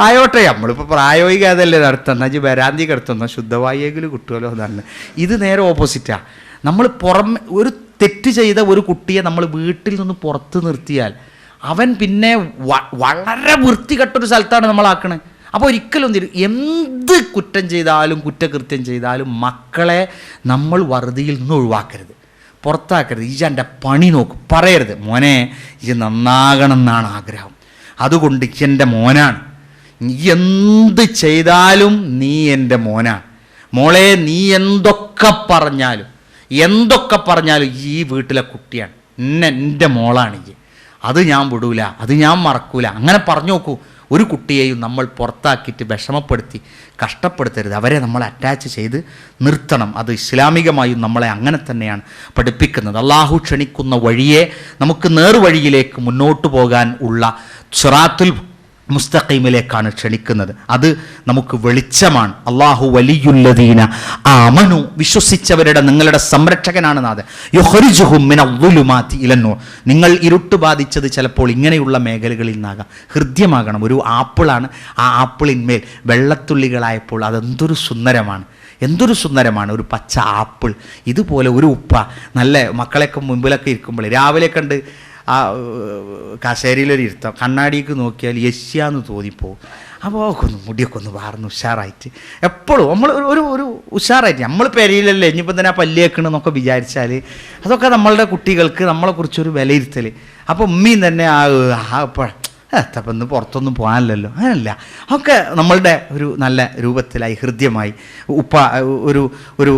ആയോട്ടെ നമ്മളിപ്പോൾ പ്രായോഗിക അതല്ലേ നടത്തുന്ന, വരാന്തി കിടത്തുന്ന ശുദ്ധവായെങ്കിലും കിട്ടുമല്ലോ എന്നാണ്. ഇത് നേരെ ഓപ്പോസിറ്റാണ്. നമ്മൾ ഒരു തെറ്റ് ചെയ്ത ഒരു കുട്ടിയെ നമ്മൾ വീട്ടിൽ നിന്ന് പുറത്ത് നിർത്തിയാൽ അവൻ പിന്നെ വളരെ വൃത്തികെട്ടൊരു സ്ഥലത്താണ് നമ്മളാക്കണത്. അപ്പോൾ ഒരിക്കലും എന്ത് കുറ്റം ചെയ്താലും കുറ്റകൃത്യം ചെയ്താലും മക്കളെ നമ്മൾ വറുതിയിൽ നിന്ന് ഒഴിവാക്കരുത്, പുറത്താക്കരുത്. ഈ എൻ്റെ പണി നോക്കും പറയരുത്. മോനെ ഈ നന്നാകണം എന്നാണ് ആഗ്രഹം, അതുകൊണ്ട് എൻ്റെ മോനാണ്, നീ എന്ത് ചെയ്താലും നീ എൻ്റെ മോനാണ്. മോളെ നീ എന്തൊക്കെ പറഞ്ഞാലും ഈ വീട്ടിലെ കുട്ടിയാണ്, എൻ്റെ മോളാണ് ഈ, അത് ഞാൻ വിടൂല, അത് ഞാൻ മറക്കൂല. അങ്ങനെ പറഞ്ഞു നോക്കൂ. ഒരു കുട്ടിയെയും നമ്മൾ പുറത്താക്കിയിട്ട് വിഷമപ്പെടുത്തി കഷ്ടപ്പെടുത്തരുത്. അവരെ നമ്മൾ അറ്റാച്ച് ചെയ്ത് നിർത്തണം. അത് ഇസ്ലാമികമായും നമ്മളെ അങ്ങനെ തന്നെയാണ് പഠിപ്പിക്കുന്നത്. അള്ളാഹു ക്ഷണിക്കുന്ന വഴിയെ നമുക്ക് നേർവഴിയിലേക്ക് മുന്നോട്ട് പോകാൻ ഉള്ള സിറാത്തുൽ മുസ്തഖീമിലേക്കാണ് ക്ഷണിക്കുന്നത്. അത് നമുക്ക് വെളിച്ചമാണ്. അല്ലാഹു വലിയുല്ലദീന ആമനു, വിശ്വസിച്ചവരുടെ നിങ്ങളുടെ സംരക്ഷകനാണ് നാഥൻ. യുഖ്രിജുഹും മിനദ്ദുലുമാതി ഇലന്നൂർ, നിങ്ങൾ ഇരുട്ട് ബാധിച്ചത് ചിലപ്പോൾ ഇങ്ങനെയുള്ള മേഖലകളിൽ നിന്നാകാം. ഹൃദ്യമാകണം. ഒരു ആപ്പിളാണ്, ആ ആപ്പിളിന്മേൽ വെള്ളത്തുള്ളികളായപ്പോൾ അതെന്തൊരു സുന്ദരമാണ് ഒരു പച്ച ആപ്പിൾ. ഇതുപോലെ ഒരു ഉപ്പ നല്ല മക്കളെയൊക്കെ മുമ്പിലൊക്കെ ഇരിക്കുമ്പോൾ രാവിലെ കണ്ട് ആ കസേരയിലൊരു ഇരുത്തം, കണ്ണാടിക്ക് നോക്കിയാൽ യശ്യാന്ന് തോന്നിപ്പോവും. അപ്പോൾ മുടിയൊക്കെ ഒന്ന് വാർന്ന് ഉഷാറായിട്ട് എപ്പോഴും നമ്മൾ ഒരു ഉഷാറായിട്ട് നമ്മൾ പെരയിലല്ലേ ഇനിയിപ്പോൾ തന്നെ പല്ല് വെക്കണമെന്നൊക്കെ വിചാരിച്ചാൽ അതൊക്കെ നമ്മളുടെ കുട്ടികൾക്ക് നമ്മളെക്കുറിച്ചൊരു വിലയിരുത്തൽ. അപ്പോൾ ഉമ്മയും തന്നെ അപ്പം ഇന്ന് പുറത്തൊന്നും പോകാനില്ലല്ലോ, അങ്ങനല്ല. ഒക്കെ നമ്മളുടെ ഒരു നല്ല രൂപത്തിലായി ഹൃദ്യമായി ഒരു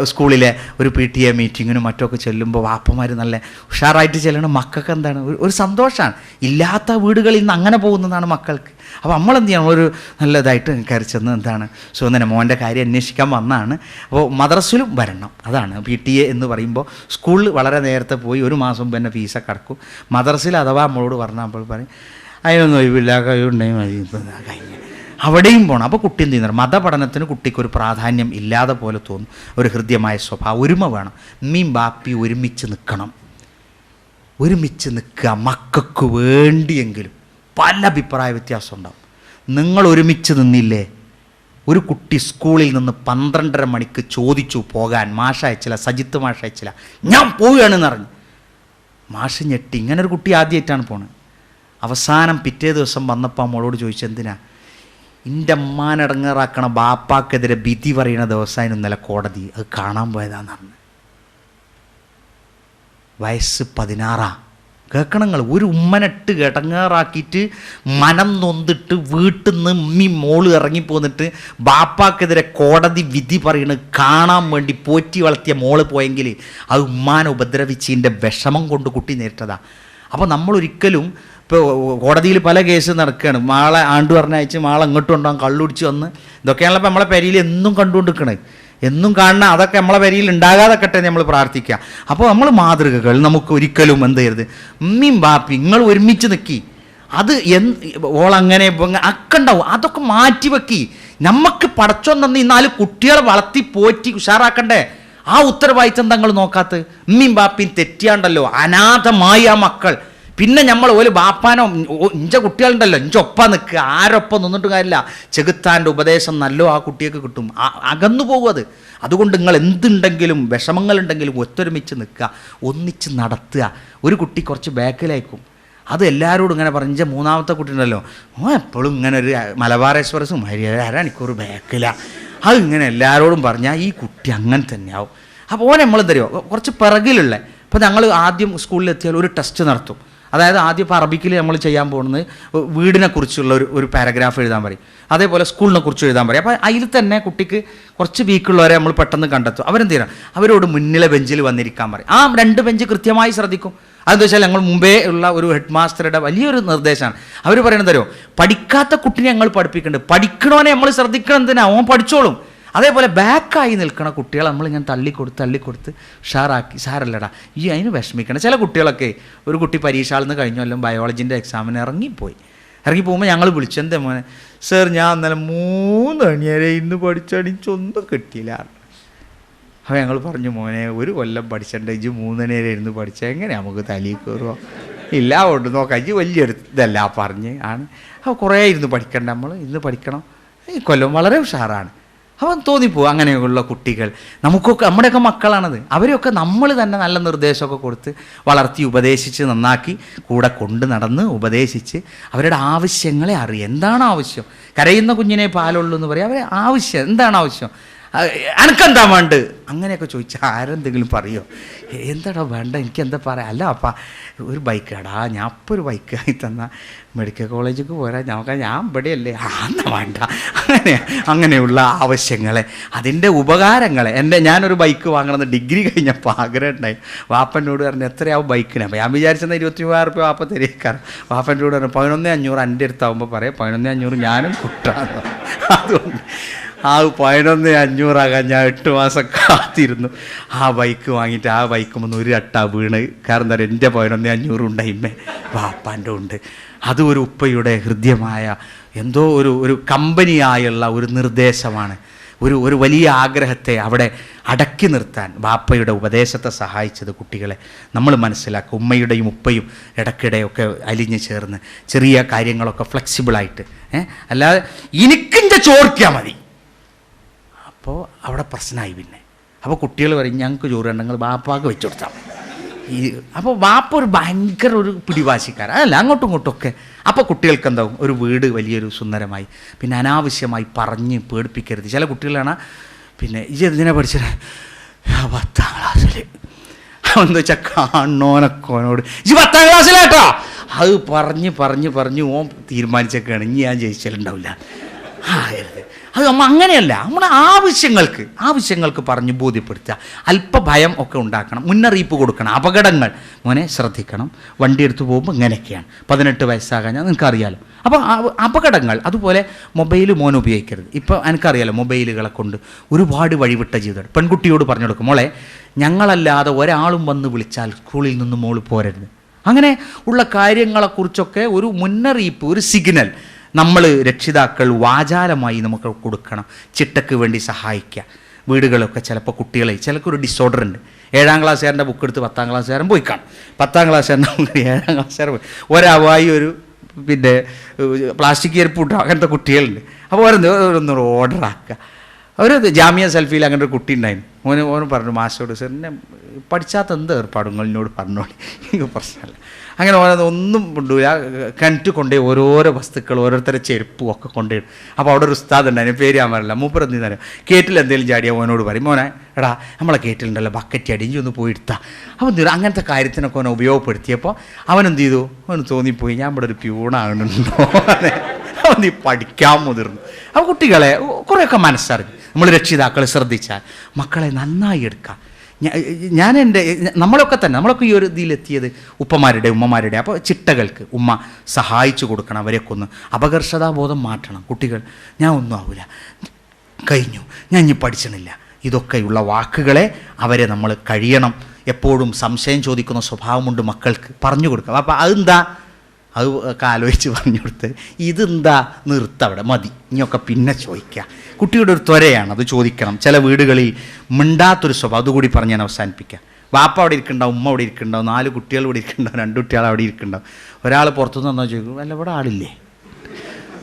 സ്കൂളിലെ ഒരു PTA മീറ്റിങ്ങിനും മറ്റൊക്കെ ചെല്ലുമ്പോൾ വാപ്പമാർ നല്ല ഉഷാറായിട്ട് ചെല്ലണം. മക്കൾക്ക് എന്താണ് ഒരു സന്തോഷമാണ്. ഇല്ലാത്ത വീടുകളിൽ നിന്ന് അങ്ങനെ പോകുന്നതാണ് മക്കൾക്ക്. അപ്പോൾ നമ്മളെന്ത് ചെയ്യണം, ഒരു നല്ലതായിട്ട് കയറി ചെന്ന് എന്താണ് സുഗന്ധന മോൻ്റെ കാര്യം അന്വേഷിക്കാൻ വന്നതാണ്, അപ്പോൾ മദ്രസയിലും വരണം. അതാണ് PTA എന്ന് പറയുമ്പോൾ. സ്കൂളിൽ വളരെ നേരത്തെ പോയി 1 മാസം മുമ്പ് തന്നെ ഫീസൊക്കെ അടക്കും. മദ്രസയിൽ അഥവാ നമ്മളോട് പറഞ്ഞാൽ അപ്പോൾ പറയും അതിനൊന്നും ഒഴിവില്ല, കഴിവുണ്ടെങ്കിൽ മതി, ഇപ്പം കഴിഞ്ഞ് അവിടെയും പോകണം. അപ്പോൾ കുട്ടി എന്ത് ചെയ്യുന്നത്, മതപഠനത്തിന് കുട്ടിക്കൊരു പ്രാധാന്യം ഇല്ലാതെ പോലെ തോന്നും. ഒരു ഹൃദ്യമായ സ്വഭാവം, ഒരുമ വേണം. ഉമ്മയും ബാപ്പയും ഒരുമിച്ച് നിൽക്കണം, ഒരുമിച്ച് നിൽക്കുക. മക്കൾക്ക് വേണ്ടിയെങ്കിലും. പല അഭിപ്രായ വ്യത്യാസം ഉണ്ടാവും. നിങ്ങൾ ഒരുമിച്ച് നിന്നില്ലേ? ഒരു കുട്ടി സ്കൂളിൽ നിന്ന് 12:30 മണിക്ക് ചോദിച്ചു പോകാൻ, മാഷ അയച്ചില്ല, സജിത്ത് മാഷ അയച്ചില്ല, ഞാൻ പോവുകയാണെന്ന് അറിഞ്ഞു. മാഷ് ഞെട്ടി. ഇങ്ങനെ ഒരു കുട്ടി ആദ്യമായിട്ടാണ് പോണത്. അവസാനം പിറ്റേ ദിവസം വന്നപ്പോൾ മോളോട് ചോദിച്ചു, എന്തിനാ? എൻ്റെ അമ്മാനടങ്ങാറാക്കണ ബാപ്പാക്കെതിരെ വിധി പറയണ ദിവസമായിരുന്നു ഇന്നലെ കോടതി, അത് കാണാൻ പോയതാന്ന് പറഞ്ഞു. വയസ്സ് 16. കേൾക്കണങ്ങൾ, ഒരു ഉമ്മനിട്ട് കിടങ്ങാറാക്കിയിട്ട് മനം നൊന്നിട്ട് വീട്ടിൽ നിന്ന് മോള് ഇറങ്ങിപ്പോന്നിട്ട് ബാപ്പാക്കെതിരെ കോടതി വിധി പറയണത് കാണാൻ വേണ്ടി പോറ്റി വളർത്തിയ മോള് പോയെങ്കിൽ അത് ഉമ്മാനെ ഉപദ്രവിച്ചതിൻ്റെ വിഷമം കൊണ്ട് കുട്ടി നേരിട്ടതാ. അപ്പോൾ നമ്മളൊരിക്കലും ഇപ്പോൾ കോടതിയിൽ പല കേസ് നടക്കുകയാണ്. മാളെ ആണ്ട് പറഞ്ഞയച്ച് മാളെ അങ്ങോട്ടും ഉണ്ടാകും, കള്ളുടിച്ച് വന്ന്, ഇതൊക്കെയാണല്ലോ ഇപ്പോൾ നമ്മളെ പെരിയിൽ എന്നും കണ്ടുകൊണ്ടിരിക്കണേ. എന്നും കാണണം. അതൊക്കെ നമ്മളെ പെരിയിൽ ഉണ്ടാകാതെക്കട്ടെ നമ്മൾ പ്രാർത്ഥിക്കുക. അപ്പോൾ നമ്മൾ മാതൃകകൾ നമുക്ക് ഒരിക്കലും എന്ത് ചെയ്യരുത്, ഉമ്മയും ബാപ്പി നിങ്ങൾ ഒരുമിച്ച് നിൽക്കി. അത് ഓളങ്ങനെ ഒക്കെ ഉണ്ടാവും, അതൊക്കെ മാറ്റി വെക്കി. നമുക്ക് പടച്ചോൻ തന്ന ഈ 4 കുട്ടികളെ വളർത്തി പോറ്റി ഉഷാറാക്കണ്ടേ? ആ ഉത്തരവാദിത്തം തങ്ങൾ നോക്കാത്ത ഉമ്മയും ബാപ്പിയും തെറ്റിയാണ്ടല്ലോ അനാഥമായി ആ മക്കൾ. പിന്നെ നമ്മൾ ഒരു ബാപ്പാനോ ഇഞ്ച കുട്ടികളുണ്ടല്ലോ ഇഞ്ചൊപ്പം നിൽക്കുക, ആരൊപ്പം നിന്നിട്ട് കാര്യമില്ല. ചെകുത്താൻ്റെ ഉപദേശം നല്ലോ ആ കുട്ടിയൊക്കെ കിട്ടും, അകന്നു പോകും അത്. അതുകൊണ്ട് നിങ്ങൾ എന്തുണ്ടെങ്കിലും വിഷമങ്ങളുണ്ടെങ്കിലും ഒത്തൊരുമിച്ച് നിൽക്കുക, ഒന്നിച്ച് നടത്തുക. ഒരു കുട്ടി കുറച്ച് ബാക്കിലേക്കും, അത് എല്ലാവരോടും ഇങ്ങനെ പറഞ്ഞ 3ാമത്തെ കുട്ടി ഉണ്ടല്ലോ, എപ്പോഴും ഇങ്ങനെ ഒരു മലബാർ എക്സ്പ്രസ്സും 1.5 മണിക്കൂർ ബാക്കില, അത് ഇങ്ങനെ എല്ലാവരോടും പറഞ്ഞാൽ ഈ കുട്ടി അങ്ങനെ തന്നെയാവും. അപ്പോൾ ഓനെ നമ്മൾ തരുമോ കുറച്ച് പിറകിലുള്ള. ഇപ്പോൾ ഞങ്ങൾ ആദ്യം സ്കൂളിലെത്തിയാൽ ഒരു ടെസ്റ്റ് നടത്തും. അതായത് ആദ്യം ഇപ്പോൾ അറബിക്കിൽ നമ്മൾ ചെയ്യാൻ പോകുന്നത് വീടിനെ കുറിച്ചുള്ള ഒരു പാരഗ്രാഫ് എഴുതാൻ പറയും. അതേപോലെ സ്കൂളിനെ കുറിച്ച് എഴുതാൻ പറയും. അപ്പോൾ അതിൽ തന്നെ കുട്ടിക്ക് കുറച്ച് വീക്കുള്ളവരെ നമ്മൾ പെട്ടെന്ന് കണ്ടെത്തും. അവരെന്ത് ചെയ്യണം, അവരോട് മുന്നിലെ ബെഞ്ചിൽ വന്നിരിക്കാൻ പറയും. ആ 2 ബെഞ്ച് കൃത്യമായി ശ്രദ്ധിക്കും. അതെന്താ വെച്ചാൽ ഞങ്ങൾ മുമ്പേ ഉള്ള ഒരു ഹെഡ് മാസ്റ്ററുടെ വലിയൊരു നിർദ്ദേശമാണ്. അവർ പറയുന്നത് തരുമോ, പഠിക്കാത്ത കുട്ടിനെ ഞങ്ങൾ പഠിപ്പിക്കുന്നുണ്ട്, പഠിക്കണവനെ നമ്മൾ ശ്രദ്ധിക്കണം. എന്തിനാ, ഓൻ പഠിച്ചോളും. അതേപോലെ ബാക്കായി നിൽക്കണ കുട്ടികളെ നമ്മളിങ്ങനെ തള്ളിക്കൊടുത്ത് ഷാറാക്കി, സാരല്ലടാ ഈ അതിന് വിഷമിക്കണം. ചില കുട്ടികളൊക്കെ, ഒരു കുട്ടി പരീക്ഷയിൽ നിന്ന് കഴിഞ്ഞല്ലോ ബയോളജിൻ്റെ എക്സാമിന് ഇറങ്ങിപ്പോകുമ്പോൾ ഞങ്ങൾ വിളിച്ചു, എന്താ മോനെ, സർ ഞാൻ ഇന്നലെ 3 മണി വരെ ഇന്ന് പഠിച്ചടിച്ചൊന്നും കിട്ടിയില്ല. അപ്പോൾ ഞങ്ങൾ പറഞ്ഞു, മോനെ 1 കൊല്ലം പഠിച്ചിട്ടുണ്ട്, 3 മണി വരെ ഇരുന്ന് പഠിച്ചാൽ എങ്ങനെ നമുക്ക് തലയിൽ കയറുമോ? ഇല്ല, കൊണ്ട് നോക്കാം, വലിയൊരു ഇതല്ല പറഞ്ഞ് ആണ്. അപ്പോൾ കുറേ ഇരുന്ന് പഠിക്കണ്ട, നമ്മൾ ഇന്ന് പഠിക്കണം, ഈ കൊല്ലം വളരെ ഉഷാറാണ്. അവൻ തോന്നിപ്പോവും. അങ്ങനെയുള്ള കുട്ടികൾ നമുക്കൊക്കെ നമ്മുടെയൊക്കെ മക്കളാണത്. അവരെയൊക്കെ നമ്മൾ തന്നെ നല്ല നിർദ്ദേശമൊക്കെ കൊടുത്ത് വളർത്തി ഉപദേശിച്ച് നന്നാക്കി കൂടെ കൊണ്ട് നടന്ന് ഉപദേശിച്ച് അവരുടെ ആവശ്യങ്ങളെ അറിയുക. എന്താണ് ആവശ്യം? കരയുന്ന കുഞ്ഞിനെ പാലുള്ളൂ എന്ന് പറയും. അവരെ ആവശ്യം എന്താണ് ആവശ്യം, അനക്കെന്താ വേണ്ട, അങ്ങനെയൊക്കെ ചോദിച്ചാൽ ആരെന്തെങ്കിലും പറയുമോ? എന്താടാ വേണ്ട, എനിക്കെന്താ പറയാം, അല്ല അപ്പ ഒരു ബൈക്കാടാ, ഞാൻ അപ്പോൾ ഒരു ബൈക്ക് ആയി തന്നാൽ മെഡിക്കൽ കോളേജിലേക്ക് പോരാ, ഞാൻ ഇവിടെയല്ലേ, എന്നാ വേണ്ട. അങ്ങനെയുള്ള ആവശ്യങ്ങളെ, അതിൻ്റെ ഉപകാരങ്ങളെ. ഞാനൊരു ബൈക്ക് വാങ്ങണമെന്ന് ഡിഗ്രി കഴിഞ്ഞപ്പോൾ ആഗ്രഹം ഉണ്ടായി. വാപ്പനോട് പറഞ്ഞു എത്രയാവും ബൈക്കിന്? അപ്പോൾ ഞാൻ വിചാരിച്ചെന്നാൽ 23,000 രൂപ വാപ്പ തരേക്കാറ്. വാപ്പനോട് പറഞ്ഞു 11,500 എൻ്റെ അടുത്താവുമ്പോൾ പറയാം, 11,500 ഞാനും കുട്ടാണ്. അതുകൊണ്ട് ആ 11,500 ആകാൻ ഞാൻ 8 മാസം കാത്തിരുന്നു. ആ ബൈക്ക് വാങ്ങിയിട്ട് ആ ബൈക്ക് വന്ന് ഒരു അട്ട വീണ്. കാരണം എന്താ പറയുക, എൻ്റെ 11,500 ഉണ്ടായിമ്മേ, വാപ്പാൻ്റെ ഉണ്ട്. അതും ഒരു ഉപ്പയുടെ ഹൃദ്യമായ എന്തോ ഒരു കമ്പനിയായുള്ള ഒരു നിർദ്ദേശമാണ്. ഒരു വലിയ ആഗ്രഹത്തെ അവിടെ അടക്കി നിർത്താൻ ബാപ്പയുടെ ഉപദേശത്തെ സഹായിച്ചത് കുട്ടികളെ നമ്മൾ മനസ്സിലാക്കുക. ഉമ്മയുടെയും ഉപ്പയും ഇടയ്ക്കിടെയൊക്കെ അലിഞ്ഞു ചേർന്ന് ചെറിയ കാര്യങ്ങളൊക്കെ ഫ്ലെക്സിബിളായിട്ട്, അല്ലാതെ എനിക്കിൻ്റെ ചോർക്കാൻ മതി, അപ്പോൾ അവിടെ പ്രശ്നമായി. പിന്നെ അപ്പോൾ കുട്ടികൾ പറയും ഞങ്ങൾക്ക് ചോറ് വേണ്ടെങ്കിൽ ബാപ്പാക്ക് വെച്ചു കൊടുത്താൽ അപ്പോൾ ബാപ്പ ഒരു ഭയങ്കര ഒരു പിടിവാശിക്കാരൻ, അതല്ല അങ്ങോട്ടും ഇങ്ങോട്ടുമൊക്കെ. അപ്പോൾ കുട്ടികൾക്ക് എന്താവും, ഒരു വീട് വലിയൊരു സുന്ദരമായി. പിന്നെ അനാവശ്യമായി പറഞ്ഞ് പേടിപ്പിക്കരുത്. ചില കുട്ടികളാണ് പിന്നെ ഈ എന്തിനാ പഠിച്ചത്, 10ാം ക്ലാസ്സിൽ എന്താ വെച്ചാൽ കാണോനൊക്കോനോട് ഈ 10ാം ക്ലാസ്സിലാട്ടോ അത് പറഞ്ഞ് ഓൻ തീരുമാനിച്ചൊക്കെയാണ് ഇനി ഞാൻ ജയിച്ചാലുണ്ടാവില്ല. അത് നമ്മൾ അങ്ങനെയല്ല, നമ്മുടെ ആവശ്യങ്ങൾക്ക് പറഞ്ഞ് ബോധ്യപ്പെടുത്തുക. അല്പഭയം ഒക്കെ ഉണ്ടാക്കണം, മുന്നറിയിപ്പ് കൊടുക്കണം. അപകടങ്ങൾ മോനെ ശ്രദ്ധിക്കണം, വണ്ടി എടുത്ത് പോകുമ്പോൾ ഇങ്ങനെയൊക്കെയാണ്, 18 വയസ്സാകാൻ നിനക്കറിയാലോ. അപ്പോൾ അപകടങ്ങൾ, അതുപോലെ മൊബൈൽ മോൻ ഉപയോഗിക്കരുത്. ഇപ്പോൾ എനിക്കറിയാലോ മൊബൈലുകളെ കൊണ്ട് ഒരുപാട് വഴിവിട്ട ജീവിതം. പെൺകുട്ടിയോട് പറഞ്ഞു കൊടുക്കും, മോളെ ഞങ്ങളല്ലാതെ ഒരാളും വന്ന് വിളിച്ചാൽ സ്കൂളിൽ നിന്ന് മോൾ പോരരുത്. അങ്ങനെ ഉള്ള കാര്യങ്ങളെക്കുറിച്ചൊക്കെ ഒരു മുന്നറിയിപ്പ്, ഒരു സിഗ്നൽ നമ്മൾ രക്ഷിതാക്കൾ വാചാലമായി നമുക്ക് കൊടുക്കണം. ചിട്ടയ്ക്ക് വേണ്ടി സഹായിക്കുക. വീടുകളൊക്കെ ചിലപ്പോൾ കുട്ടികളെ ചിലക്കൊരു ഡിസോർഡർ ഉണ്ട്. 7ാം ക്ലാസ്സുകാരൻ്റെ ബുക്ക് എടുത്ത് 10ാം ക്ലാസ്സുകാരൻ പോയി കാണും, 10ാം ക്ലാസ്സുകാരൻ്റെ 7ാം ക്ലാസ്സുകാരൻ പോയി, ഒരവായി ഒരു പിന്നെ പ്ലാസ്റ്റിക് ചെരുപ്പ് ഇട്ടോ, അങ്ങനത്തെ കുട്ടികളുണ്ട്. അപ്പോൾ ഓരോന്ന് ഓർഡർ ആക്കുക. ഒരു ജാമ്യ സെൽഫിയിൽ അങ്ങനെ ഒരു കുട്ടി ഉണ്ടായിരുന്നു. ഓന് പറഞ്ഞു മാസ്റ്ററോട്, സാർ എന്നെ പഠിച്ചാത്ത എന്ത് ഏർപ്പാടും എന്നോട് പറഞ്ഞോളി, എനിക്ക് പ്രശ്നമല്ല. അങ്ങനെ ഒന്നും കൊണ്ടുപോയി കിണറ്റ് കൊണ്ടുപോയി ഓരോരോ വസ്തുക്കൾ, ഓരോരുത്തരെ ചെരുപ്പും ഒക്കെ കൊണ്ടുപോയി. അപ്പോൾ അവിടെ ഒരു ഉസ്താദ് ഉണ്ടായിരുന്നു, പേര് ഞാൻ പറയില്ല, മൂപ്പരെന്ത് തരാം, കേറ്റിൽ എന്തെങ്കിലും ചാടിയാൽ ഓനോട് പറയും, മോനെ എടാ നമ്മളെ കേറ്റിലുണ്ടല്ലോ ബക്കറ്റ് അടിഞ്ഞ് ഒന്ന് പോയി എടുത്താൽ. അപ്പോൾ അങ്ങനത്തെ കാര്യത്തിനൊക്കെ അവനെ ഉപയോഗപ്പെടുത്തിയപ്പോൾ അവനെന്ത് ചെയ്തു, അവന് തോന്നിപ്പോയി ഞാൻ ഇവിടെ ഒരു പ്യൂണാകുന്നുണ്ടോ, അവൻ നീ പഠിക്കാൻ മുതിർന്നു. അപ്പോൾ കുട്ടികളെ കുറേയൊക്കെ മനസ്സറിഞ്ഞ് നമ്മൾ രക്ഷിതാക്കൾ ശ്രദ്ധിച്ചാൽ മക്കളെ നന്നായി എടുക്കാം. നമ്മളൊക്കെ ഈ ഒരു ഇതിലെത്തിയത് ഉപ്പമാരുടെ ഉമ്മമാരുടെ. അപ്പോൾ ചിട്ടകൾക്ക് ഉമ്മ സഹായിച്ചു കൊടുക്കണം, അവരെയൊക്കെ ഒന്ന് അപകർഷതാബോധം മാറ്റണം. കുട്ടികൾ ഞാൻ ഒന്നും ആവില്ല, കഴിഞ്ഞു, ഞാൻ ഇനി പഠിച്ചണില്ല, ഇതൊക്കെയുള്ള വാക്കുകളെ അവരെ നമ്മൾ കഴിയണം. എപ്പോഴും സംശയം ചോദിക്കുന്ന സ്വഭാവമുണ്ട് മക്കൾക്ക്, പറഞ്ഞു കൊടുക്കുക. അപ്പോൾ അതെന്താ, അത് ഒക്കെ ആലോചിച്ച് പറഞ്ഞു കൊടുത്ത്, ഇതെന്താ നിർത്തവിടെ മതി, ഇനിയൊക്കെ പിന്നെ ചോദിക്കുക. കുട്ടിയുടെ ഒരു ത്വരയാണ്, അത് ചോദിക്കണം. ചില വീടുകളിൽ മിണ്ടാത്തൊരു സ്വഭാവം, അതുകൂടി പറഞ്ഞ് ഞാൻ അവസാനിപ്പിക്കുക. വാപ്പ അവിടെ ഇരിക്കുന്നുണ്ടാവും, ഉമ്മ അവിടെ ഇരിക്കുന്നുണ്ടാവും, 4 കുട്ടികൾ ഇവിടെ ഇരിക്കുന്നുണ്ടാവും, 2 കുട്ടികൾ അവിടെ ഇരിക്കുന്നുണ്ടാവും. ഒരാൾ പുറത്തുനിന്ന് വന്നാൽ ചോദിക്കും, അല്ല ഇവിടെ ആളില്ലേ?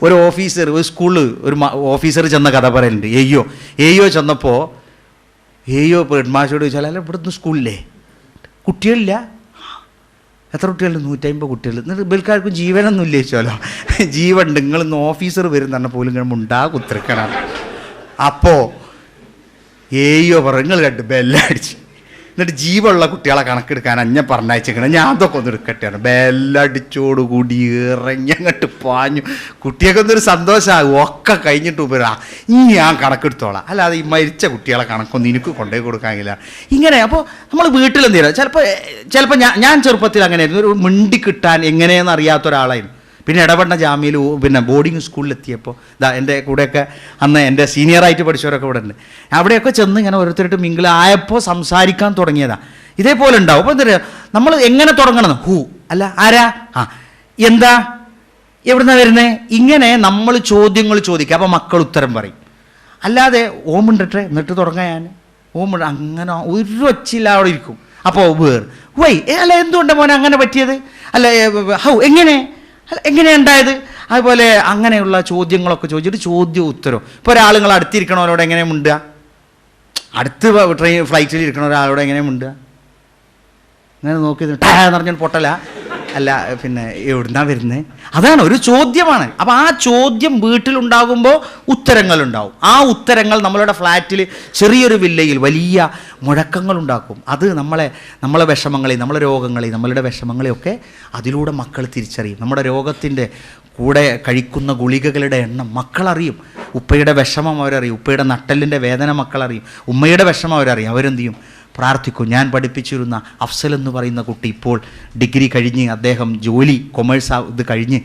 ഒരു ഓഫീസർ, ഒരു സ്കൂളിൽ ഒരു ഓഫീസർ ചെന്ന കഥ പറയലുണ്ട്. ഏയ്യോ ചെന്നപ്പോൾ ഹെഡ്മാസ്റ്ററോട് ചോദിച്ചാൽ, അല്ല ഇവിടുന്ന് സ്കൂളില്ലേ, കുട്ടികളില്ല? എത്ര കുട്ടികളുണ്ട്? 150 കുട്ടികൾ. എന്നിട്ട് ഇവൽക്കാർക്കും ജീവനൊന്നും ഇല്ല ചോദിച്ചാലോ, ജീവനുണ്ട്, നിങ്ങളിന്ന് ഓഫീസർ വരും തന്നെ പോലും ഇങ്ങനെ ഉണ്ടാകുത്തിരിക്കണം. അപ്പോൾ പറഞ്ഞു, നിങ്ങൾ കണ്ട് ബെല്ലടിച്ച്, എന്നിട്ട് ജീവനുള്ള കുട്ടികളെ കണക്കെടുക്കാൻ ഞാൻ പറഞ്ഞയച്ചേക്കണം, ഞാൻ അതൊക്കെ ഒന്ന് എടുക്കട്ടെയാണ്. ബെല്ലടിച്ചോടുകൂടി ഇറങ്ങിയങ്ങോട്ട് പാഞ്ഞു. കുട്ടിയൊക്കെ ഒന്നൊരു സന്തോഷമാകും. ഒക്കെ കഴിഞ്ഞിട്ട് ഉപരാ ഇനി ഞാൻ കണക്കെടുത്തോളാം, അല്ലാതെ ഈ മരിച്ച കുട്ടികളെ കണക്കൊന്നും എനിക്ക് കൊണ്ടുപോയി കൊടുക്കാമെങ്കിലാണ് ഇങ്ങനെ. അപ്പോൾ നമ്മൾ വീട്ടിലെന്ത് ചെയ്യണം, ചിലപ്പോൾ ഞാൻ ചെറുപ്പത്തിൽ അങ്ങനെയായിരുന്നു, ഒരു മിണ്ടി കിട്ടാൻ എങ്ങനെയെന്ന് അറിയാത്ത ഒരാളായിരുന്നു. പിന്നെ ഇടപെട ജാമ്യയിൽ പിന്നെ ബോർഡിങ് സ്കൂളിലെത്തിയപ്പോൾ എൻ്റെ കൂടെയൊക്കെ അന്ന് എൻ്റെ സീനിയറായിട്ട് പഠിച്ചവരൊക്കെ ഇവിടെ ഉണ്ട്. അവിടെയൊക്കെ ചെന്ന് ഇങ്ങനെ ഓരോരുത്തരായിട്ട് മിങ്കിളായപ്പോൾ സംസാരിക്കാൻ തുടങ്ങിയതാണ്. ഇതേപോലെ ഉണ്ടാവും. അപ്പോൾ എന്താ പറയുക, നമ്മൾ എങ്ങനെ തുടങ്ങണം, ഹൂ അല്ല ആരാ, എന്താ, എവിടുന്നാ വരുന്നത്, ഇങ്ങനെ നമ്മൾ ചോദ്യങ്ങൾ ചോദിക്കുക. അപ്പോൾ മക്കൾ ഉത്തരം പറയും. അല്ലാതെ ഓമുണ്ടട്ടെ എന്നിട്ട് തുടങ്ങാൻ ഞാൻ ഓമുണ്ട് അങ്ങനെ ഒരു ഒച്ചില്ല അവിടെ ഇരിക്കും. അപ്പോൾ അല്ല എന്തുകൊണ്ട് മോനെ അങ്ങനെ പറ്റിയത്, അല്ല എങ്ങനെ ഉണ്ടായത്, അതുപോലെ അങ്ങനെയുള്ള ചോദ്യങ്ങളൊക്കെ ചോദിച്ചിട്ട് ചോദ്യവും ഉത്തരവും. ഇപ്പോൾ ഒരാളുകൾ അടുത്തിരിക്കണവരോട് എങ്ങനെ മിണ്ടുക, അടുത്ത് ഫ്ലൈറ്റിൽ ഇരിക്കണ ഒരാളോട് എങ്ങനെ മിണ്ടുക, അങ്ങനെ നോക്കി എന്ന് പറഞ്ഞാൽ പൊട്ടല അല്ല, പിന്നെ എവിടുന്നാ വരുന്നത്, അതാണ് ഒരു ചോദ്യമാണ്. അപ്പോൾ ആ ചോദ്യം വീട്ടിലുണ്ടാകുമ്പോൾ ഉത്തരങ്ങളുണ്ടാവും. ആ ഉത്തരങ്ങൾ നമ്മളുടെ ഫ്ലാറ്റിൽ ചെറിയൊരു വില്ലയിൽ വലിയ മുഴക്കങ്ങളുണ്ടാക്കും. അത് നമ്മളെ വിഷമങ്ങളെയും നമ്മളെ രോഗങ്ങളെയും നമ്മളുടെ വിഷമങ്ങളെയൊക്കെ അതിലൂടെ മക്കൾ തിരിച്ചറിയും. നമ്മുടെ രോഗത്തിൻ്റെ കൂടെ കഴിക്കുന്ന ഗുളികകളുടെ എണ്ണം മക്കളറിയും. ഉപ്പയുടെ വിഷമം അവരറിയും, ഉപ്പയുടെ നട്ടലിൻ്റെ വേദന മക്കളറിയും, ഉമ്മയുടെ വിഷമം അവരറിയും. അവരെന്ത് ചെയ്യും, പ്രാർത്ഥിക്കും. ഞാൻ പഠിപ്പിച്ചിരുന്ന അഫ്സൽ എന്ന് പറയുന്ന കുട്ടി ഇപ്പോൾ ഡിഗ്രി കഴിഞ്ഞ് അദ്ദേഹം ജോലി കൊമേഴ്സ് ഇത് കഴിഞ്ഞ്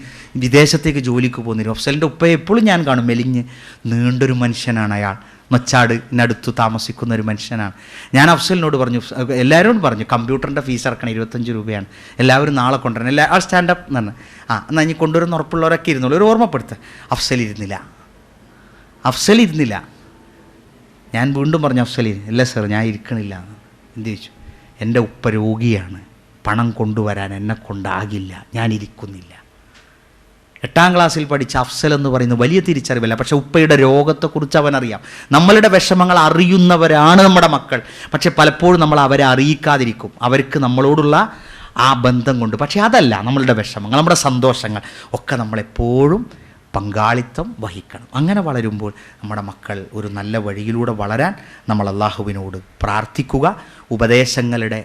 വിദേശത്തേക്ക് ജോലിക്ക് പോകുന്നില്ല. അഫ്സലിൻ്റെ ഉപ്പയെ എപ്പോഴും ഞാൻ കാണും, മെലിഞ്ഞ് നീണ്ടൊരു മനുഷ്യനാണ് അയാൾ, മച്ചാടിനടുത്ത് താമസിക്കുന്ന ഒരു മനുഷ്യനാണ്. ഞാൻ അഫ്സലിനോട് പറഞ്ഞു, എല്ലാവരോടും പറഞ്ഞു, കമ്പ്യൂട്ടറിൻ്റെ ഫീസ് ഇറക്കണം, 25 രൂപയാണ്, എല്ലാവരും നാളെ കൊണ്ടുവരണം, ആ സ്റ്റാൻഡപ്പ് എന്ന് പറഞ്ഞു. എന്നാൽ ഇനി കൊണ്ടുവരുന്ന ഉറപ്പുള്ളവരൊക്കെ ഇരുന്നുള്ളൂ, ഒരു ഓർമ്മപ്പെടുത്തുക. അഫ്സൽ ഇരുന്നില്ല. ഞാൻ വീണ്ടും പറഞ്ഞു, അഫ്സൽ ഇല്ല സാർ ഞാൻ ഇരിക്കണില്ല. എന്ത് ചോദിച്ചു, എൻ്റെ ഉപ്പ രോഗിയാണ്, പണം കൊണ്ടുവരാൻ എന്നെ കൊണ്ടാകില്ല, ഞാൻ ഇരിക്കുന്നില്ല. 8ാം ക്ലാസ്സിൽ പഠിച്ച അഫ്സൽ എന്ന് പറയുന്നത് വലിയ തിരിച്ചറിവില്ല, പക്ഷെ ഉപ്പയുടെ രോഗത്തെക്കുറിച്ച് അവനറിയാം. നമ്മളുടെ വിഷമങ്ങൾ അറിയുന്നവരാണ് നമ്മുടെ മക്കൾ. പക്ഷെ പലപ്പോഴും നമ്മൾ അവരെ അറിയിക്കാതിരിക്കും, അവർക്ക് നമ്മളോടുള്ള ആ ബന്ധം കൊണ്ട്. പക്ഷെ അതല്ല, നമ്മളുടെ വിഷമങ്ങൾ, നമ്മുടെ സന്തോഷങ്ങൾ ഒക്കെ നമ്മളെപ്പോഴും പങ്കാളിത്തം വഹിക്കണം. അങ്ങനെ വളരുമ്പോൾ നമ്മുടെ മക്കൾ ഒരു നല്ല വഴിയിലൂടെ വളരാൻ നമ്മൾ അള്ളാഹുവിനോട് പ്രാർത്ഥിക്കുക. ഉപദേശങ്ങളുടെ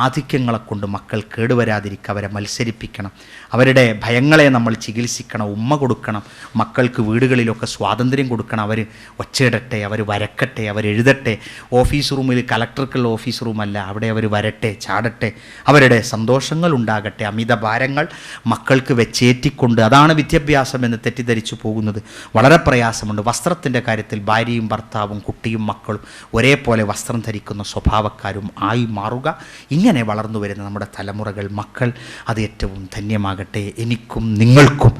ആധിക്യങ്ങളെ കൊണ്ട് മക്കൾ കേടുവരാതിരിക്കുക, അവരെ മത്സരിപ്പിക്കണം, അവരുടെ ഭയങ്ങളെ നമ്മൾ ചികിത്സിക്കണം, ഉമ്മ കൊടുക്കണം, മക്കൾക്ക് വീടുകളിലൊക്കെ സ്വാതന്ത്ര്യം കൊടുക്കണം. അവർ ഒച്ചയിടട്ടെ, അവർ വരക്കട്ടെ, അവരെഴുതട്ടെ. ഓഫീസ് റൂമിൽ കലക്ടർക്കുള്ള ഓഫീസ് റൂമല്ല, അവിടെ അവർ വരട്ടെ, ചാടട്ടെ, അവരുടെ സന്തോഷങ്ങൾ ഉണ്ടാകട്ടെ. അമിത ഭാരങ്ങൾ മക്കൾക്ക് വെച്ചേറ്റിക്കൊണ്ട് അതാണ് വിദ്യാഭ്യാസം എന്ന് തെറ്റിദ്ധരിച്ചു പോകുന്നത് വളരെ പ്രയാസമുണ്ട്. വസ്ത്രത്തിൻ്റെ കാര്യത്തിൽ ഭാര്യയും ഭർത്താവും കുട്ടിയും മക്കളും ഒരേപോലെ വസ്ത്രം ധരിക്കുന്ന സ്വഭാവക്കാരും ആയി മാറുക. ഇങ്ങനെ വളർന്നു വരുന്ന നമ്മുടെ തലമുറകൾ, മക്കൾ, അത് ഏറ്റവും ധന്യമാകട്ടെ. എനിക്കും നിങ്ങൾക്കും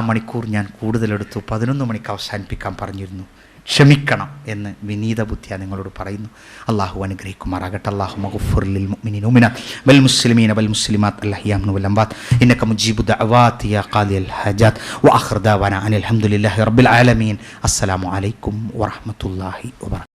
മണിക്കൂർ ഞാൻ കൂടുതലെടുത്തു, 11 മണിക്ക് അവസാനിപ്പിക്കാൻ പറഞ്ഞിരുന്നു, ക്ഷമിക്കണം എന്ന് വിനീത ബുദ്ധിയ നിങ്ങളോട് പറയുന്നു. അള്ളാഹു അനുഗ്രഹിക്കുമാറാകട്ടെ. അല്ലാഹു മഗ്ഫിർ ലിൽ മുഅ്മിനീന വൽ മുസ്ലിമീന വൽ മുസ്ലിമാത്ത് അൽഅഹ്യാഇ വൽ അംവാത്ത് ഇന്നക മുജീബു ദഅവാതി യാ ഖാദിയൽ ഹജാത്ത് വ ആഖിറു ദഅവാനാ അനിൽ ഹംദുലില്ലാഹി റബ്ബിൽ ആലമീൻ. അസ്സലാമു അലൈക്കും വറഹ്മത്തുള്ളാഹി വബറകാതുഹു.